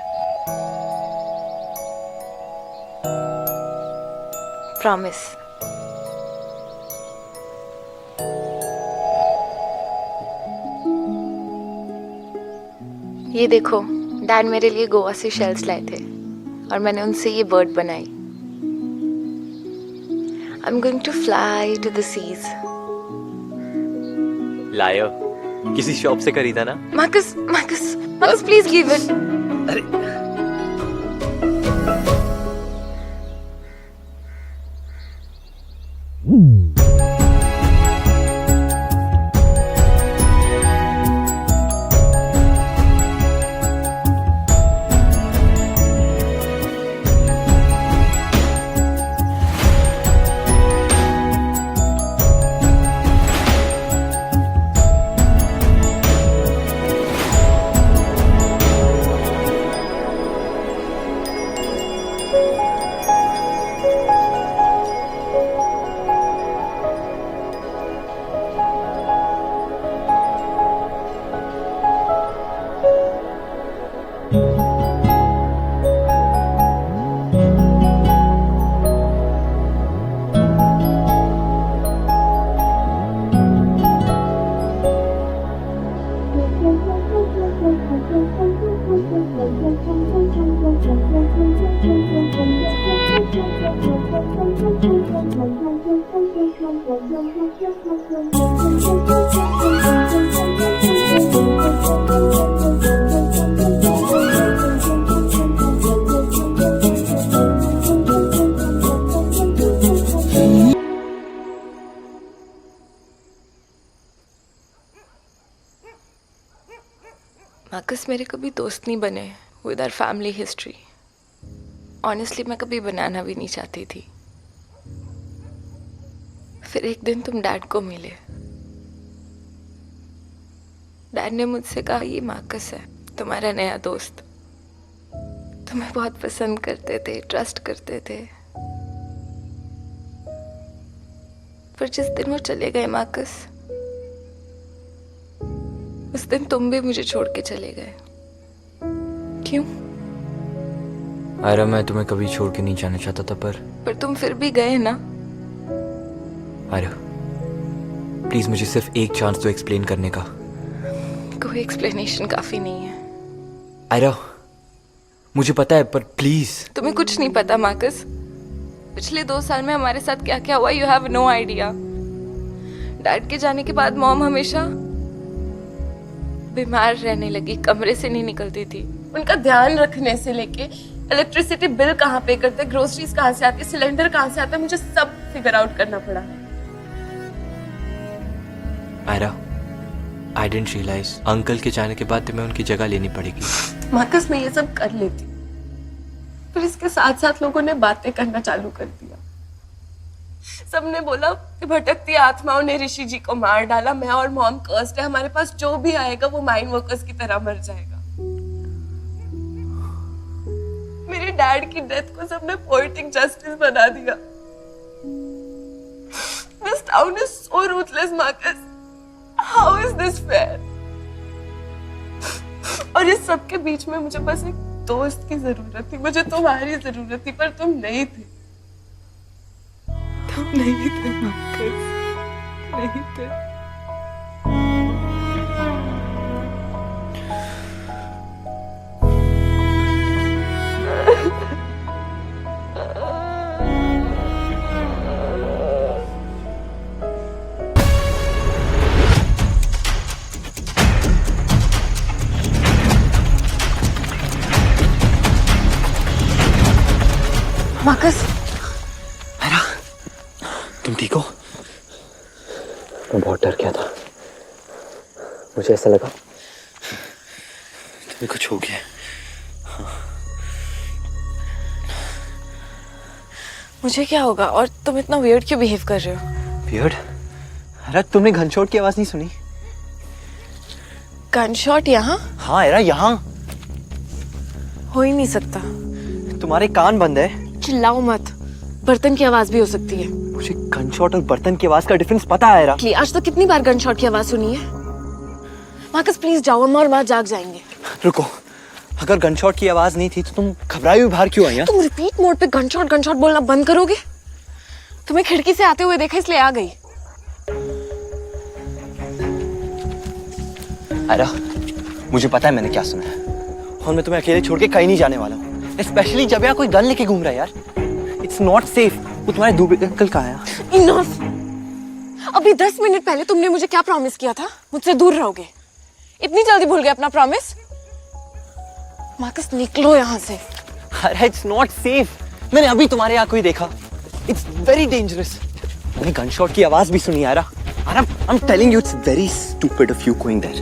प्रॉमिस। ये देखो, डैड मेरे लिए गोवा से शेल्स लाए थे और मैंने उनसे ये बर्ड बनाई। I am going to fly to the seas. लायो, किसी शॉप से खरीदा ना? Marcus, Marcus, Marcus please give it. अरे मार्कस मेरे कभी दोस्त नहीं बने with our family history. Honestly मैं कभी बनाना भी नहीं चाहती थी। फिर एक दिन तुम डैड को मिले। डैड ने मुझसे कहा ये मार्कस है, तुम्हारा नया दोस्त। तुम्हें बहुत पसंद करते थे, ट्रस्ट करते थे। पर जिस दिन वो चले गए मार्कस, उस दिन तुम भी मुझे छोड़ के चले गए। क्यों? आयरा, मैं तुम्हें कभी छोड़ के नहीं जाना चाहता था, पर तुम फिर भी गए ना। आयरा, प्लीज मुझे सिर्फ एक चांस दो एक्सप्लेन करने का। कोई एक्सप्लेनेशन काफी नहीं है। आयरा, मुझे पता है, पर प्लीज। तुम्हें कुछ नहीं पता मार्कस। पिछले 2 साल में हमारे साथ क्या क्या हुआ, you have no idea. Dad के जाने के बाद मॉम हमेशा बीमार रहने लगी, कमरे से नहीं निकलती थी। उनका ध्यान रखने से लेके इलेक्ट्रिसिटी बिल कहाँ पे करते, ग्रोसरीज कहाँ से आती, सिलेंडर कहाँ से आता, मुझे सब फिगर आउट करना पड़ा। Aira, I didn't realise uncle के जाने के बाद तुम्हें उनकी जगह लेनी पड़ेगी। मार्कस, मैं ये सब कर लेती, पर इसके साथ साथ लोगों ने बातें करना चालू कर दिया। सबने बोला कि भटकती आत्माओं ने ऋषि जी को मार डाला। मैं और मॉम कर्स्ड है, हमारे पास जो भी आएगा वो माइन वर्कर्स की तरह मर जाएगा। मेरे डैड की डेथ को सबने पोएटिक जस्टिस बना दिया। This town is so ruthless, Marcus. How is this fair? और इस सब के बीच में मुझे बस एक दोस्त की जरूरत थी, मुझे तुम्हारी जरूरत थी, पर तुम नहीं थे। तुम नहीं थे मार्कस, नहीं थे। मार्कस, तुम ठीक हो? मैं बहुत डर गया था। मुझे ऐसा लगा तुम्हें कुछ हो गया। मुझे क्या होगा? और तुम इतना वियर्ड क्यों बिहेव कर रहे हो? वियर्ड? अरे तुमने गनशॉट की आवाज नहीं सुनी? गनशॉट यहाँ? हाँ यार, यहाँ हो ही नहीं सकता। तुम्हारे कान बंद है। चिल्लाओ मत, बर्तन की आवाज भी हो सकती है। मुझे गनशॉट और बर्तन की आवाज का डिफरेंस पता है यार। आज तो कितनी बार गनशॉट की आवाज सुनी है। मार्कस प्लीज जाओ, अम्मा और माँ जाग जाएंगे। रुको, अगर गनशॉट की आवाज नहीं थी तो तुम घबराई हुई बाहर क्यों आई? तुम रिपीट मोड पे गनशॉट गनशॉट बोलना बंद करोगे? तुम्हें खिड़की से आते हुए देखा इसलिए आ गई। आयरा, मुझे पता है मैंने क्या सुना है, और मैं तुम्हें अकेले छोड़ के कहीं नहीं जाने वाला हूँ, स्पेशली जब यहाँ कोई गन लेके घूम रहा है यार। It's not safe. वो तुम्हारे दूबे अंकल कहाँ है? इनफ। अभी 10 मिनट पहले तुमने मुझे क्या प्रॉमिस किया था? मुझसे दूर रहोगे। इतनी जल्दी भूल गए अपना प्रॉमिस? मार्कस निकलो यहाँ से। अरे इट्स नॉट सेफ। मैंने अभी तुम्हारे यहाँ कोई देखा। It's very dangerous. मैंने गन शॉट की आवाज भी सुनी यार। I'm telling you, it's very stupid of you going there.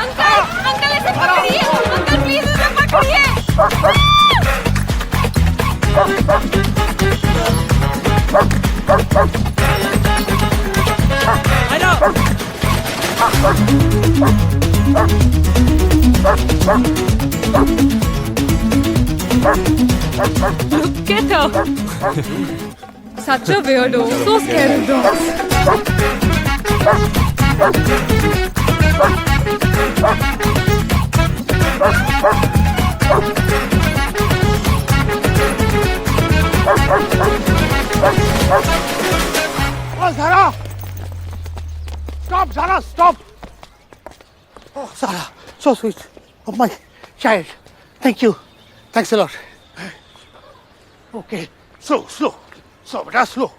Uncle इसे पकड़िए, अंकल प्लीज इसे पकड़िए। Look at her. Such a weirdo. So scared of dogs. Zara! Stop, Zara, stop! Oh, Zara, so sweet. Oh, my child. Thank you. Thanks a lot. Okay, slow, beta, slow.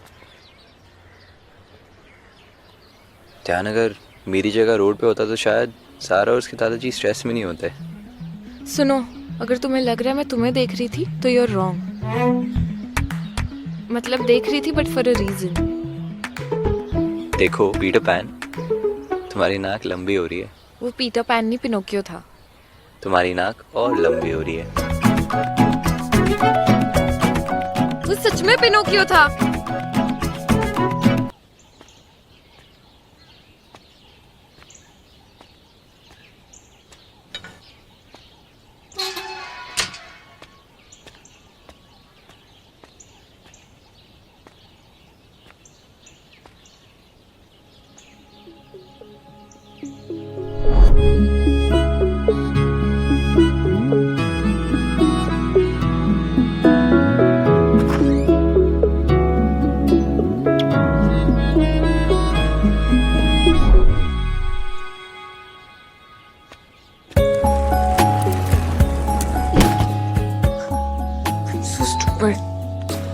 ध्यान अगर मेरी जगह road पे होता तो शायद सारा और उसके दादाजी स्ट्रेस में नहीं होते। सुनो, अगर तुम्हें लग रहा है मैं तुम्हें देख रही थी तो you're wrong. मतलब देख रही थी बट फॉर अ रीजन. देखो पीटर पैन, तुम्हारी नाक लंबी हो रही है। वो पीटर पैन नहीं, पिनोकियो था। तुम्हारी नाक और लंबी हो रही है। वो सच में पिनोकियो था।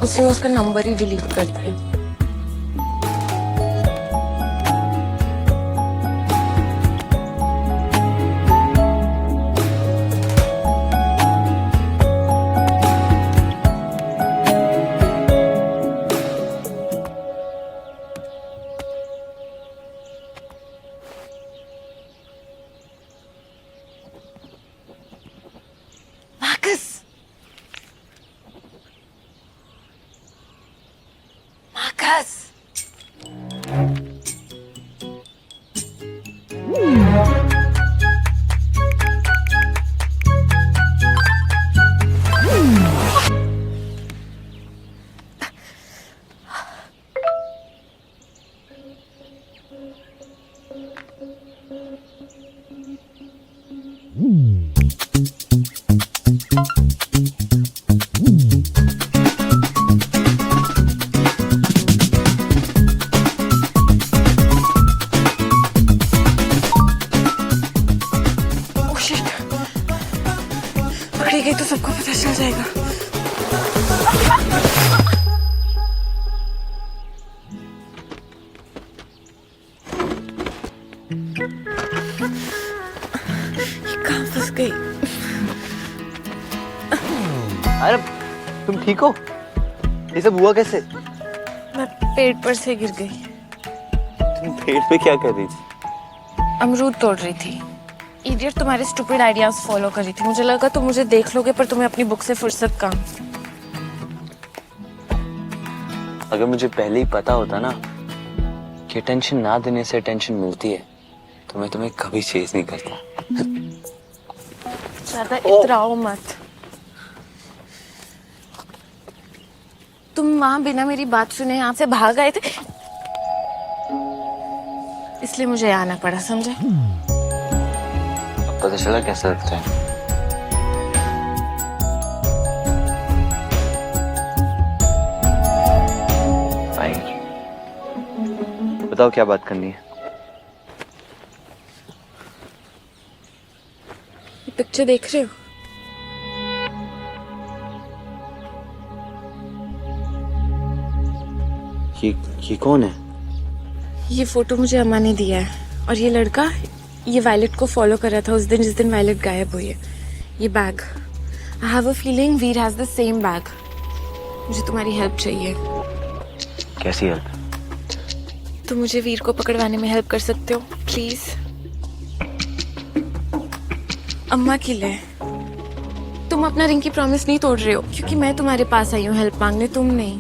उसने उसका नंबर ही डिलीट कर दिया। पकड़ी गई तो सबको पता चल जाएगा। ये कहाँ फंस गई? अरे तुम ठीक हो? ये सब हुआ कैसे? मैं पेड़ पर से गिर गई। तुम पेड़ पे क्या कर रही थी? अमरूद तोड़ रही थी। इडियट तुम्हारे स्टूपिड आइडियाज फॉलो कर रही थी। मुझे लगा तुम मुझे देख लोगे, पर तुम्हें अपनी बुक से फुर्सत कहाँ। अगर मुझे पहले ही पता होता ना कि टेंशन ना देने से टेंशन मिलती है तो मैं तुम्हें कभी चेज नहीं करता। ज्यादा इतराओ मत। तुम वहां बिना मेरी बात सुने यहाँ से भाग आए थे, इसलिए मुझे आना पड़ा, समझे? पता चला कैसा लगता है? बताओ क्या बात करनी है? ये पिक्चर देख रहे हो? ये कौन है? ये फोटो मुझे अम्मा ने दिया है, और ये लड़का ये वायलेट को फॉलो कर रहा था उस दिन जिस दिन वायलेट गायब हुई है। ये bag, I have a feeling Veer has the same bag. मुझे तुम्हारी हेल्प चाहिए। कैसी हेल्प? तुम मुझे वीर को पकड़वाने में हेल्प कर सकते हो प्लीज? अम्मा के लिए। तुम अपना रिंग की प्रॉमिस नहीं तोड़ रहे हो, क्योंकि मैं तुम्हारे पास आई हूँ हेल्प मांगने, तुम नहीं।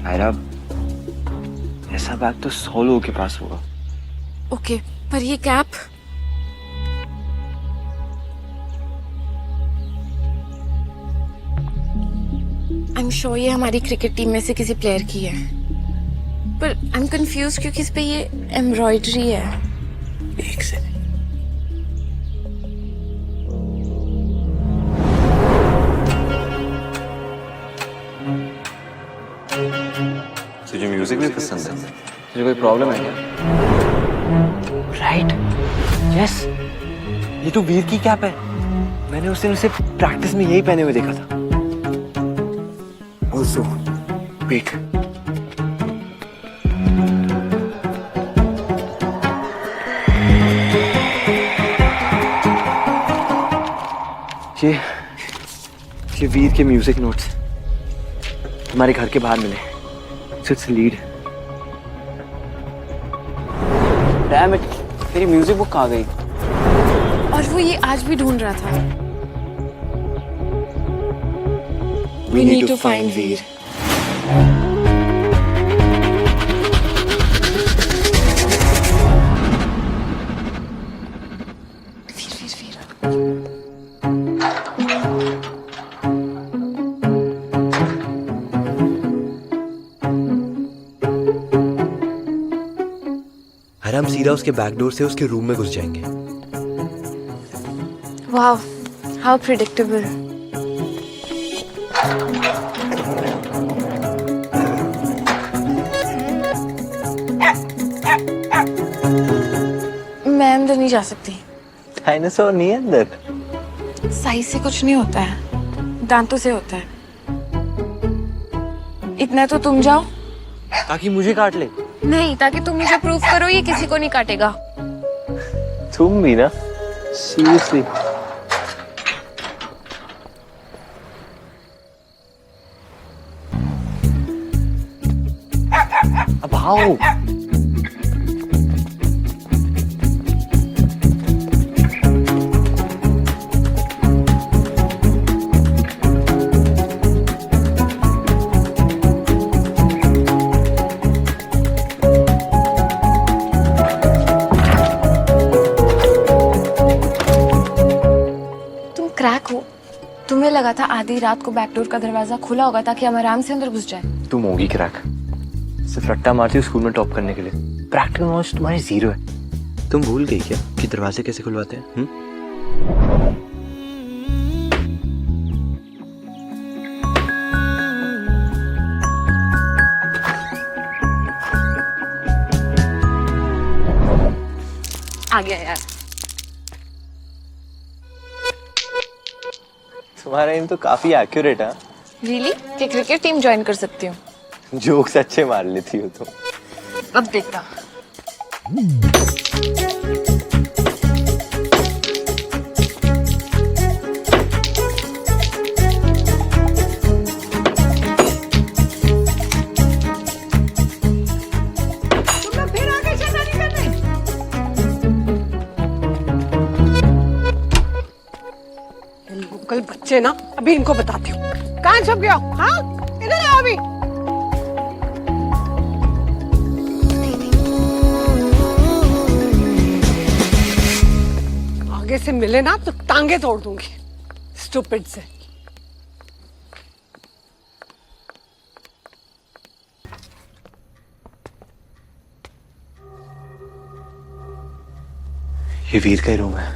आयरा, ऐसा बैग तो 100 लोगों के पास होगा। ओके, पर ये कैप? आई एम श्योर ये हमारी क्रिकेट टीम में से किसी प्लेयर की है, पर आई एम कंफ्यूज क्योंकि इस पे ये एम्ब्रॉयडरी है। एक सेकंड। तुझे म्यूजिक भी पसंद है? तुझे कोई प्रॉब्लम है क्या? राइट, यस, ये तो वीर की कैप है। मैंने उस दिन उसे प्रैक्टिस में यही पहने हुए देखा था। ऑल्सो वेट, ये वीर के म्यूजिक नोट्स हमारे घर के बाहर मिले। It's lead. डैम इट, तेरी म्यूजिक बुक कहाँ गई? और वो ये आज भी ढूंढ रहा था। We need to find वीर। हम सीधा उसके बैकडोर से उसके रूम में घुस जाएंगे। Wow, how predictable. मैं अंदर नहीं जा सकती। डायनासोर नहीं है अंदर। साइज से कुछ नहीं होता है, दांतों से होता है। इतना तो तुम जाओ। ताकि मुझे काट ले? नहीं, ताकि तुम मुझे प्रूव करो ये किसी को नहीं काटेगा। तुम भी ना, सीरियसली। अब आओ। तुम्हें लगा था आधी रात को बैकडोर का दरवाजा खुला होगा ताकि हम आराम से अंदर घुस जाए। तुम होगी क्रैक, सिर्फ रट्टा मारती हो स्कूल में टॉप करने के लिए। प्रैक्टिकल नॉलेज तुम्हारी जीरो है। तुम भूल गई क्या कि दरवाजे कैसे खुलवाते हैं? आ गया यार। तुम्हारा एम तो काफी एक्यूरेट है। रियली? कि क्रिकेट टीम ज्वाइन कर सकती हूँ? जोक्स अच्छे मार लेती हो तुम। अब देखता। कल बच्चे ना, अभी इनको बताती हूँ। कहाँ छुप गया? हाँ, इधर आओ अभी। आगे से मिले ना तो टांगे तोड़ दूंगी, स्टूपिड से। ये वीर का ही रूम है।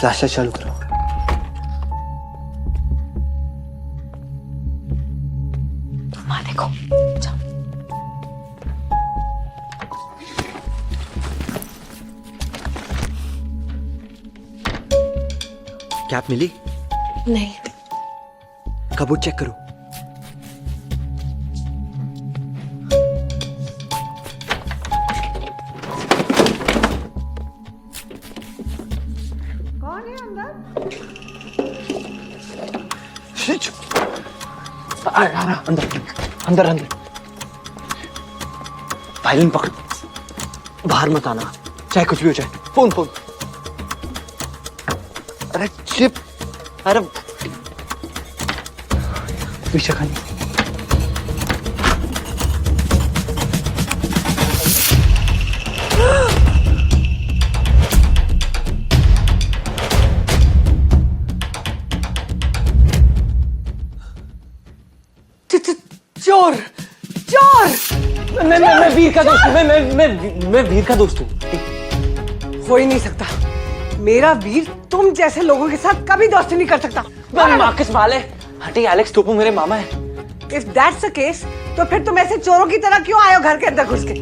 फ्लैशलाइट चालू करो। माँ देखो, जाओ। कैप मिली? नहीं। कबूट चेक करो। कौन है अंदर? अंदर अंदर अंदर। वायलिन पकड़, बाहर मत आना, चाहे कुछ भी हो जाए। Phone phone. अरे चिप, अरे पीछे खानी। चोर चोर। मैं वीर का दोस्त हूँ। मैं वीर का दोस्त हूँ। हो ही नहीं सकता। मेरा वीर तुम जैसे लोगों के साथ कभी दोस्ती नहीं कर सकता। मार्कस वाले हटी, एलेक्स टोपो मेरे मामा है। If that's the case, तो फिर तुम ऐसे चोरों की तरह क्यों आए हो घर के अंदर घुस के?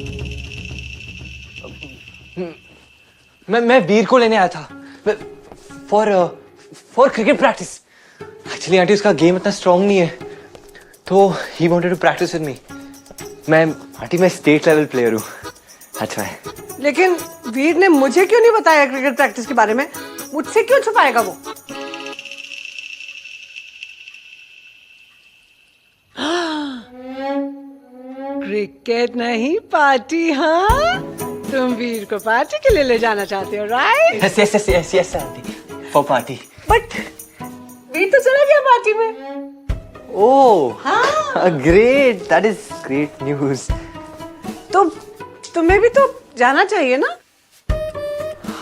मैं वीर को लेने आया था for cricket practice. Actually aunty उसका गेम इतना स्ट्रांग नहीं है, तो he wanted to practise with me. मैं स्टेट लेवल प्लेयर हूँ। अच्छा है। लेकिन वीर ने मुझे क्यों नहीं बताया क्रिकेट प्रैक्टिस के बारे में? मुझसे क्यों छुपाएगा वो? क्रिकेट नहीं, पार्टी। हाँ, तुम वीर को पार्टी के लिए ले जाना चाहते हो, right? Yes aunty, for party. But Veer तो चला गया पार्टी में। ओह हाँ, great, that is great news. तो तुम्हें भी तो जाना चाहिए ना?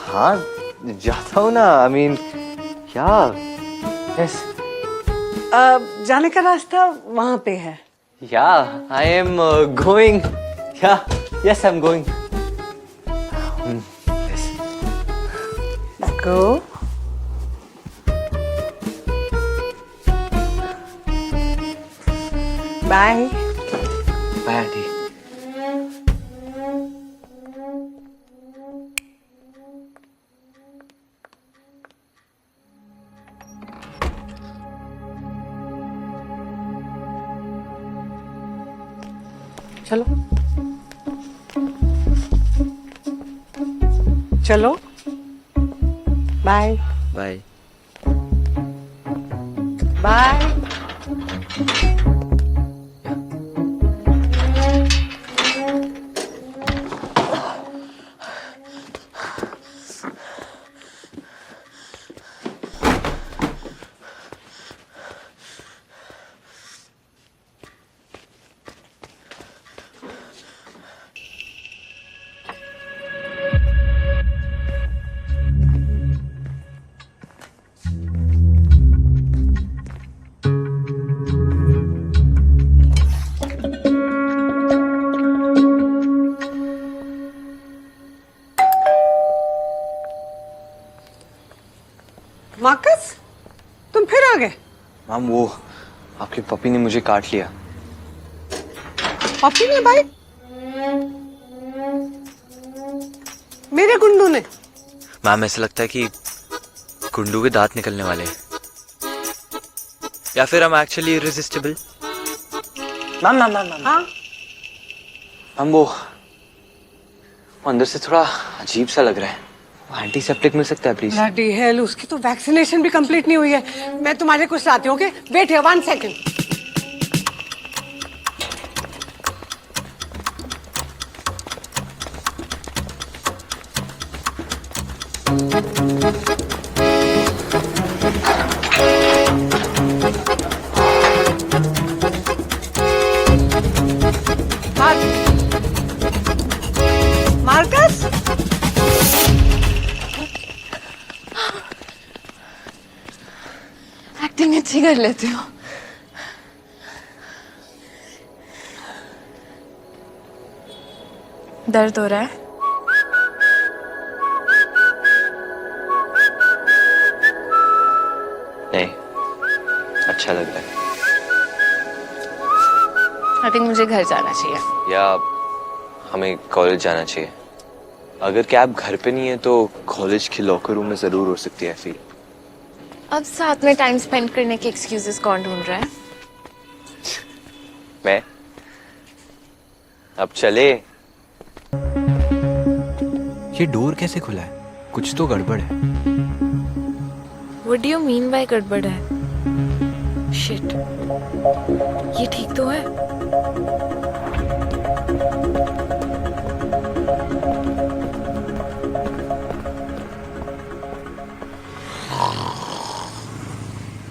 हाँ जाता हूँ ना। आई मीन क्या? यस। जाने का रास्ता वहां पे है। Yeah I am going. Yeah yes I am going. Go. Bye bye aunty. चलो चलो। Bye bye. बाय। मार्कस, तुम फिर आ गए? मैम वो आपके पपी ने मुझे काट लिया। पपी ने भाई? मेरे गुंडू ने? मैम ऐसा लगता है कि गुंडू के दांत निकलने वाले हैं, या फिर हम actually irresistible. Ma'am ma'am ma'am ma'am हाँ? मैम वो अंदर से थोड़ा अजीब सा लग रहा है, एंटीसेप्टिक मिल सकता है प्लीज? ब्लडी हेल, उसकी तो वैक्सीनेशन भी कंप्लीट नहीं हुई है। मैं तुम्हारे कुछ लाती हूँ, okay? Wait here 1 second. Marcus, acting अच्छी कर लेती हो। दर्द हो रहा है? नहीं, अच्छा लग रहा है। आई थिंक मुझे घर जाना चाहिए। या हमें कॉलेज जाना चाहिए। अगर कैब घर पे नहीं है तो कॉलेज के लॉकर रूम में जरूर हो सकती है फील। अब साथ में टाइम स्पेंड करने के एक्सक्यूजेस कौन ढूंढ रहा है? मैं? अब चले। ये डोर कैसे खुला है? कुछ तो गड़बड़ है। What do you mean by गड़बड़ है? Shit. ये ठीक तो है?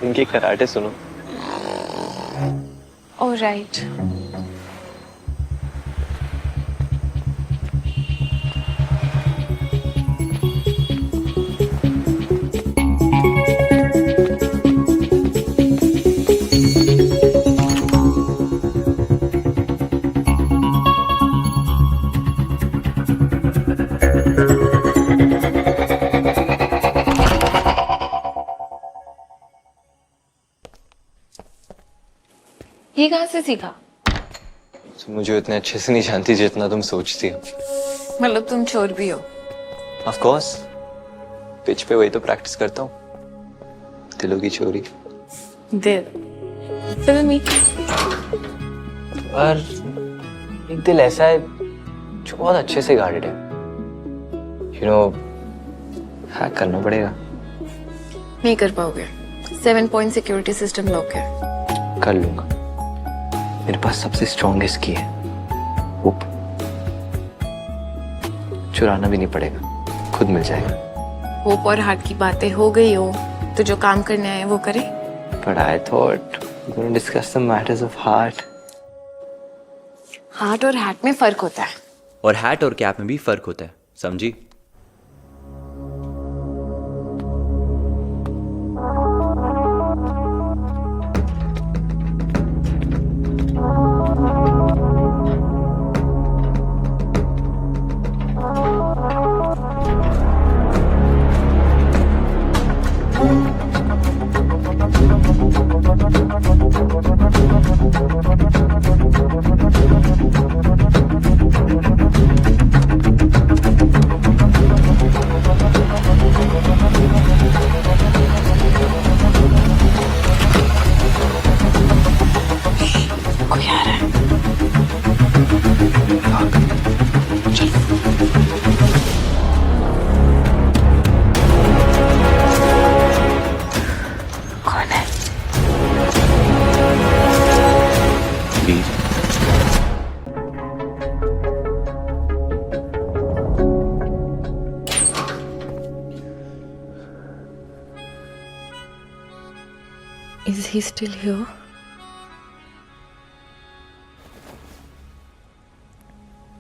इनके कराटे सुनो। All right. ये कहाँ से सीखा? तुम मुझे इतने अच्छे से नहीं जानती जितना तुम सोचती हो। मतलब तुम चोर भी हो? ऑफ कोर्स, पिच पे वही तो प्रैक्टिस करता हूँ, दिलों की चोरी। दिल? फिल्म में? और एक दिल ऐसा है जो बहुत अच्छे से गार्डेड है। यू नो, हैक करना पड़ेगा। नहीं कर पाओगे, 7 पॉइंट सिक्योरिटी सिस्टम लॉक है। कर लूंगा, मेरे पास सबसे स्ट्रॉन्गेस्ट की है, होप। चुराना भी नहीं पड़ेगा, खुद मिल जाएगा। होप और हार्ट की बातें हो गई हो तो जो काम करने आए वो करें। But I thought we were going to discuss the matters of heart. Heart और हैट में फर्क होता है। और हैट और कैप में भी फर्क होता है, समझी? कोई आ रहा है। कौन है? Please. Is he still here?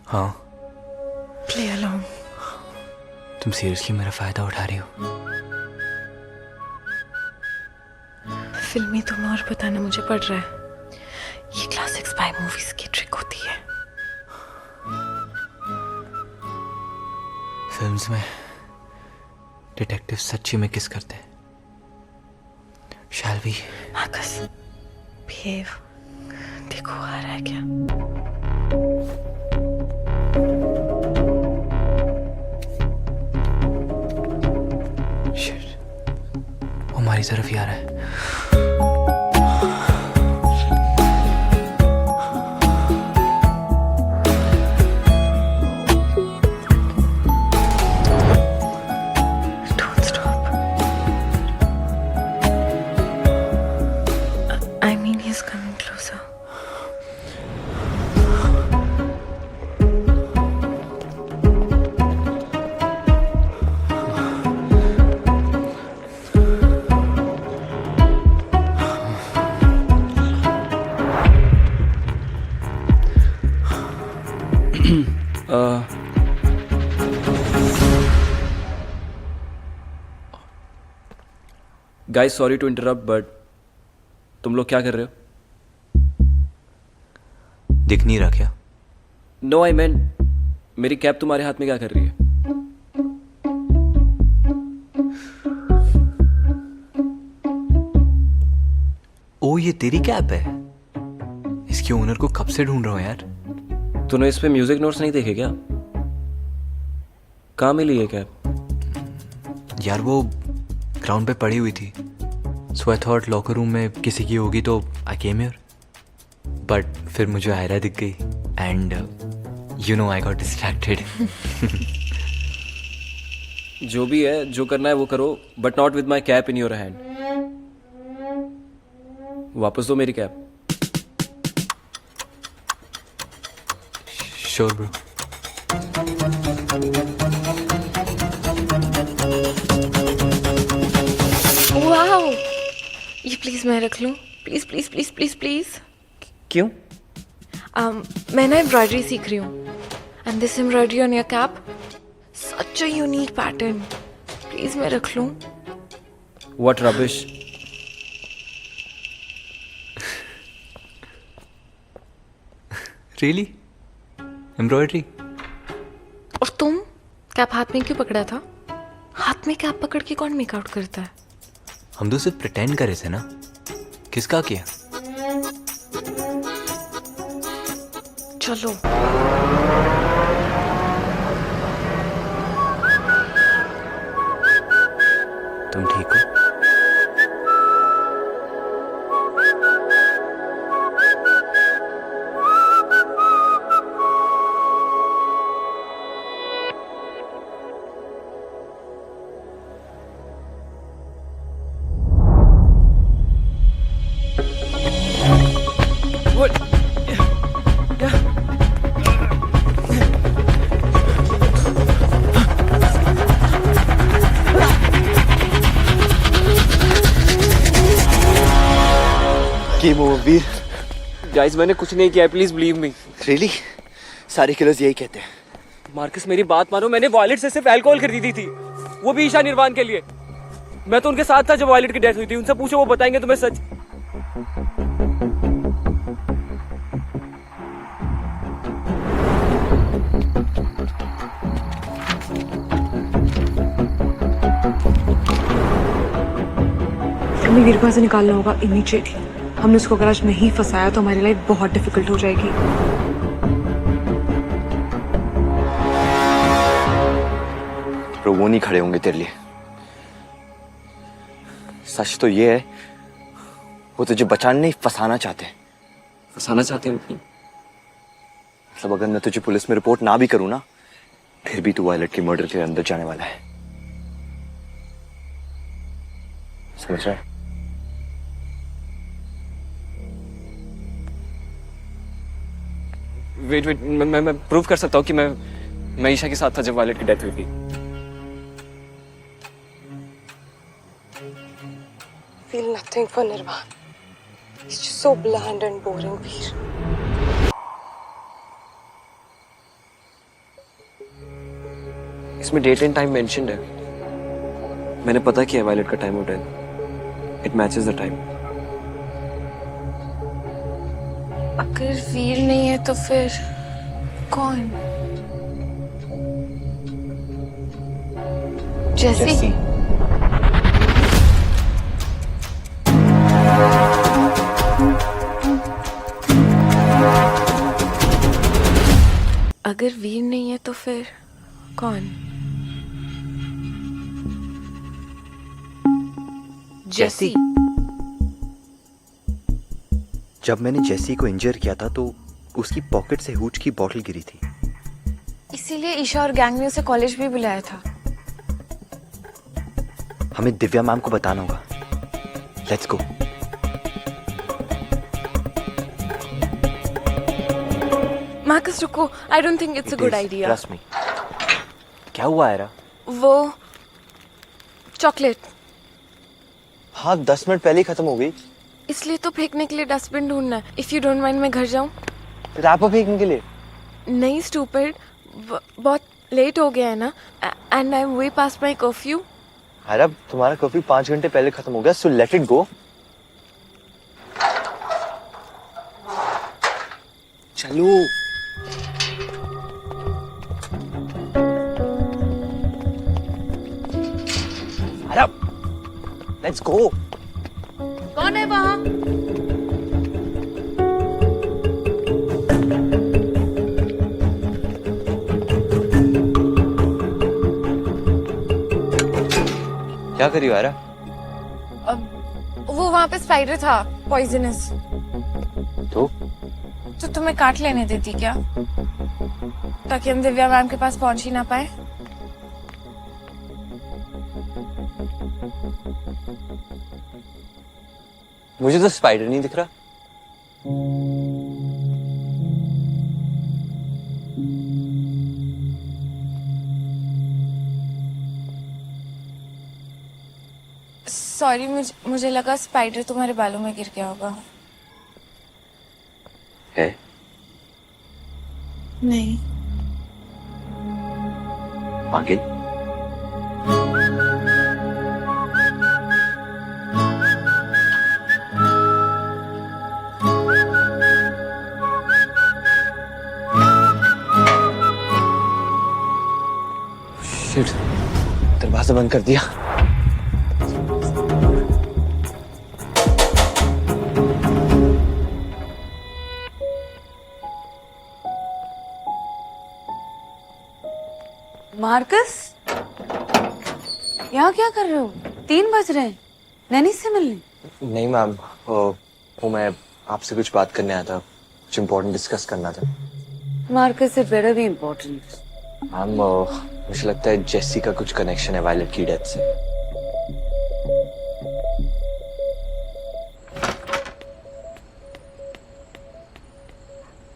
हाँ। Play along. तुम सीरियसली मेरा फायदा उठा रही हो? फिल्मी तुम और बताना मुझे पड़ रहा है। ये क्लासिक स्पाई मूवीज की ट्रिक होती है। फिल्म्स में डिटेक्टिव सच्ची में किस करते हैं, Shall we? Marcus, behave. देखो आ रहा है क्या? Shit. वो हमारी तरफ ही आ रहा है. Don't stop. I mean, he's coming closer. Guys sorry to interrupt but तुम लोग क्या कर रहे हो? दिख नहीं रहा क्या? नो आई मीन मेरी कैप तुम्हारे हाथ में क्या कर रही है? ओ ये तेरी कैप है? इसके ओनर को कब से ढूंढ रहा हूँ यार. तूने इस पे म्यूजिक नोट्स नहीं देखे क्या? कहाँ मिली ये कैप? यार वो ग्राउंड पे पड़ी हुई थी. सो आई थॉट लॉकर रूम में किसी की होगी तो आई केम हियर. बट फिर मुझे आयरा दिख गई and you know I got distracted. जो भी है जो करना है वो करो but not with my cap in your hand. वापस दो मेरी कैप. Sure bro. वाओ, ये प्लीज मैं रख लूं? Please please please please please. क्यों? मैं ना एम्ब्रॉयडरी सीख रही हूँ and this embroidery on your cap such a unique pattern. Please मैं रख लूं? What rubbish. रियली? एम्ब्रॉयडरी? और तुम कैप हाथ में क्यों पकड़ा था? हाथ में कैप पकड़ के कौन मेकआउट करता है? हम तो सिर्फ प्रिटेंड करे थे ना. किसका किया? चलो. तुम ठीक हो? गेम ओवर वीर. गाइस मैंने कुछ नहीं किया है प्लीज बिलीव मी. रियली? सारे किलर्स यही कहते हैं. मार्कस मेरी बात मानो. मैंने वॉयलेट से सिर्फ अल्कोहल खरीदी थी वो भी ईशा निर्वाण के लिए. मैं तो उनके साथ था जब वॉयलेट की डेथ हुई थी. उनसे पूछो वो बताएंगे तुम्हें सच. हमें वीर को ऐसे निकालना होगा इमीडिएटली. हमने उसको अगर आज नहीं फंसाया तो हमारी लाइफ बहुत डिफिकल्ट हो जाएगी. पर वो नहीं खड़े होंगे तेरे लिए. सच तो ये है वो तुझे बचाने नहीं फंसाना चाहते हैं. फंसाना चाहते हैं? मतलब अगर मैं तुझे पुलिस में रिपोर्ट ना भी करूं ना फिर भी तू वायलेट के मर्डर के अंदर जाने वाला है. समझ रहा है? वेट वेट मैं प्रूव कर सकता हूँ कि मैं ईशा के साथ था जब वॉयलेट की डेथ हुई थी. Feel nothing for Nirvan. He's just so bland and boring, Veer. इसमें डेट एंड टाइम मेंशन्ड है. मैंने पता किया वॉयलेट का time of death. It matches the time. अगर वीर नहीं है तो फिर कौन? जेसी. अगर वीर नहीं है तो फिर कौन? जेसी। जब मैंने जेसी को इंजर किया था तो उसकी पॉकेट से हूच की बोतल गिरी थी। इसीलिए ईशा और गैंग ने उसे कॉलेज भी बुलाया था। हमें दिव्या मैम को बताना होगा। Let's go. मार्कस रुको, I don't think it's a good idea. Trust me. क्या हुआ आयरा? वो चॉकलेट। हाँ 10 मिनट पहले ही खत्म हो गई। इसलिए तो फेंकने के लिए डस्टबिन ढूंढना है। इफ यू डोंट माइंड मैं घर जाऊं? रैपर फेंकने के लिए? नहीं स्टूपिड, बहुत लेट हो गया है ना, and I am way past my curfew. अरे तुम्हारा कर्फ्यू 5 घंटे पहले खत्म हो गया, सो लेट इट गो। चलो। अरे लेट्स गो। कौन है वहाँ? क्या करी हो आयरा? वो वहाँ पे स्पाइडर था, पॉइजनस। तो तुम्हें काट लेने देती क्या, ताकि हम दिव्या मैम के पास पहुंच ही ना पाए? मुझे तो स्पाइडर नहीं दिख रहा। सॉरी, मुझे लगा स्पाइडर तुम्हारे बालों में गिर गया होगा। है? नहीं। आगे? शिट, दरवाजा बंद कर दिया। मार्कस, यहाँ क्या कर रहे हो? 3 बज रहे हैं। नैनी से मिलने? नहीं मैम, वो मैं आपसे कुछ बात करने आया था, कुछ इम्पोर्टेंट डिस्कस करना था। Marcus it better be important. Ma'am मुझे लगता है जेसी का कुछ कनेक्शन है वायलेट की डेथ से।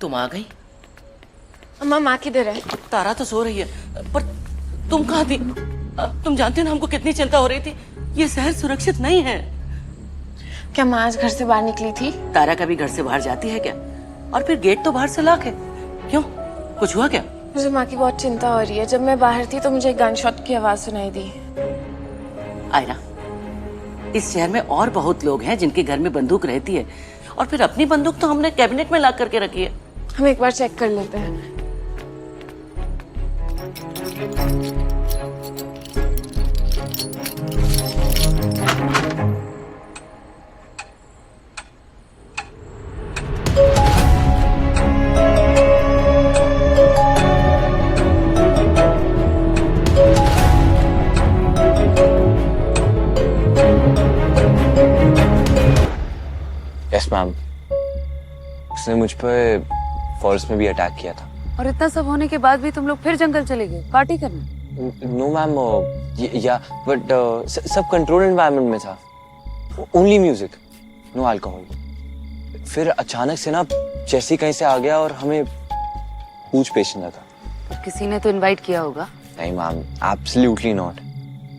तुम आ गई? अम्मा, माँ किधर है? तारा तो सो रही है, पर तुम कहाँ थी? तुम जानते हो ना हमको कितनी चिंता हो रही थी। ये शहर सुरक्षित नहीं है। क्या माँ आज घर से बाहर निकली थी? तारा कभी घर से बाहर जाती है क्या? और फिर गेट तो बाहर से लॉक है। क्यों, कुछ हुआ क्या? मुझे माँ की बहुत चिंता हो रही है। जब मैं बाहर थी तो मुझे एक गन शॉट की आवाज सुनाई दी। आयरा, इस शहर में और बहुत लोग हैं जिनके घर में बंदूक रहती है, और फिर अपनी बंदूक तो हमने कैबिनेट में लॉक करके रखी है। हम एक बार चेक कर लेते हैं। यस मैम, उसने मुझ पर फॉरेस्ट में भी अटैक किया था। और इतना सब होने के बाद भी तुम लोग फिर जंगल चले गए पार्टी करने? नो मैम, या बट सब कंट्रोल एनवायरनमेंट में था। Only music, no alcohol. फिर अचानक से ना जैसी कहीं से आ गया और हमें पूछ पेश न था। किसी ने तो इनवाइट किया होगा। नहीं मैम, एब्सोल्युटली नॉट।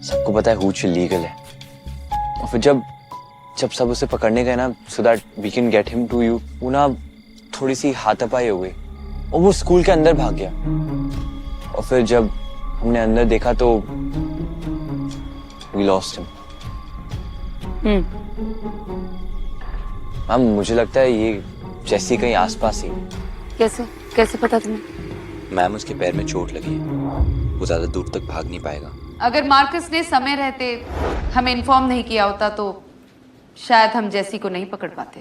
सबको पता है हूच लीगल है। और फिर जब सब उसे पकड़ने गए ना, so that we can get him to you, वो ना थोड़ी सी हाथापाई हो गई और वो स्कूल के अंदर भाग गया। और फिर जब हमने अंदर देखा तो वी लॉस्ट हिम। मैम मुझे लगता है ये जैसी कहीं आसपास ही। कैसे पता तुम्हें? मैम उसके पैर में चोट लगी है, वो ज्यादा दूर तक भाग नहीं पाएगा। अगर मार्कस ने समय रहते हमें इन्फॉर्म नहीं किया होता तो शायद हम जैसी को नहीं पकड़ पाते।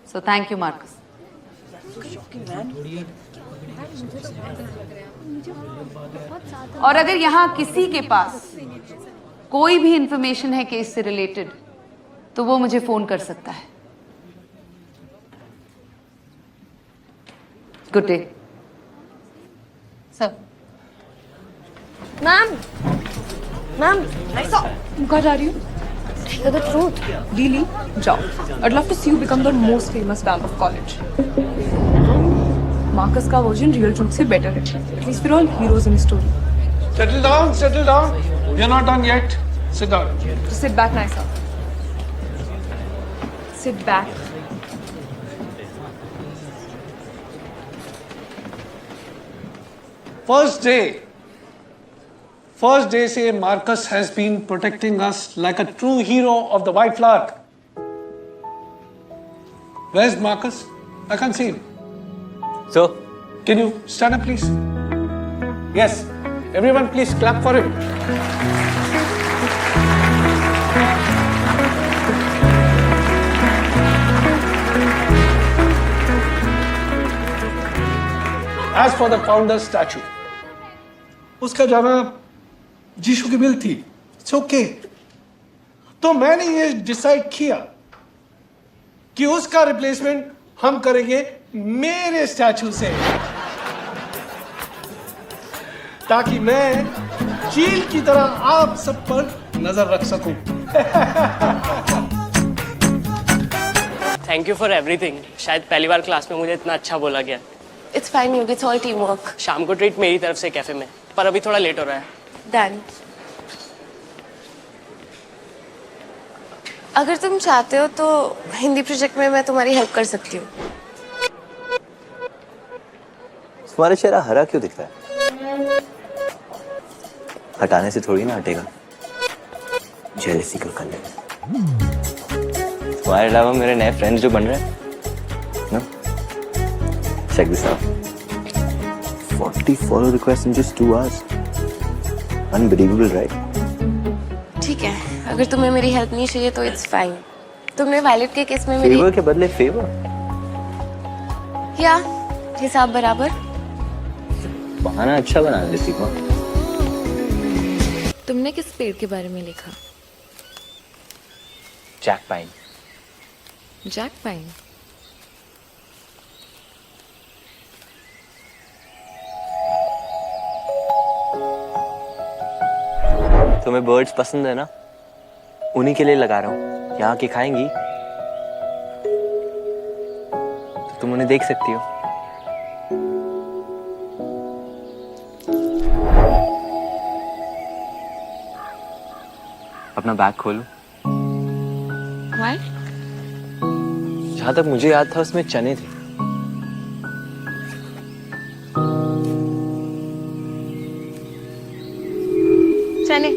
So thank you Marcus. और अगर यहाँ किसी के पास कोई भी इंफॉर्मेशन है केस से रिलेटेड तो वो मुझे फोन कर सकता है। Good day sir. Ma'am ma'am कहाँ जा रही हूँ? The truth. Really? जाओ। I'd love to see you become the most famous vamp of college. Marcus का वर्जन रियल ट्रूथ से बेटर है। At least we're all heroes in his story. Settle down, settle down. We're not done yet. Sit down. Just sit back, nice up. Sit back. First day से Marcus has been protecting us like a true hero of the white flag. Where's Marcus? I can't see him. So, can you stand up, please? Yes. Everyone, please clap for him. As for the founder's statue, उसका जाना यीशु की मिल थी। It's okay. तो मैंने ये decide किया कि उसका रिप्लेसमेंट हम करेंगे मेरे स्टैचू से, ताकि मैं चील की तरह आप सब पर नजर रख सकूं। Thank you for everything. शायद पहली बार क्लास में मुझे इतना अच्छा बोला गया। It's fine Yogi, it's all team work. शाम को ट्रीट मेरी तरफ से कैफे में, पर अभी थोड़ा लेट हो रहा है। डन। अगर तुम चाहते हो तो हिंदी प्रोजेक्ट में मैं तुम्हारी हेल्प कर सकती हूँ। तुम्हारा चेहरा हरा क्यों दिख रहा है? हटाने से थोड़ी ना हटेगा, जेलसी का कलर। तुम्हारे अलावा मेरे नए फ्रेंड्स जो बन रहे हैं ना, check this out. 40 follow requests in just 2 hours. Unbelievable, right? ठीक है, अगर तुम्हें मेरी हेल्प नहीं चाहिए तो इट्स फाइन। तुमने वायलेट के केस में मेरी फेवर के बदले फेवर? या हिसाब बराबर। बहाना अच्छा बना लेती हो। तुमने किस पेड़ के बारे में लिखा? Jack Pine. Jack Pine. तुम्हें बर्ड्स पसंद है ना, उन्हीं के लिए लगा रहा हूँ। यहाँ की खाएंगी तो तुम उन्हें देख सकती हो। अपना बैग खोलो। Why? जहाँ तक मुझे याद था उसमें चने थे। चने।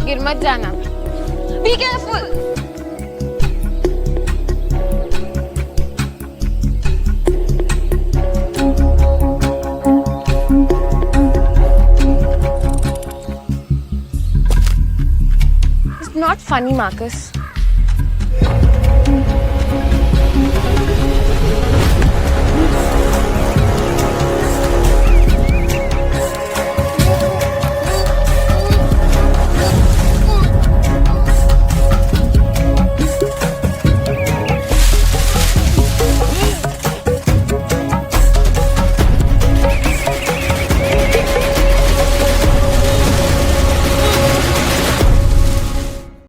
गिर मत जाना। Be careful. It's not funny, Marcus.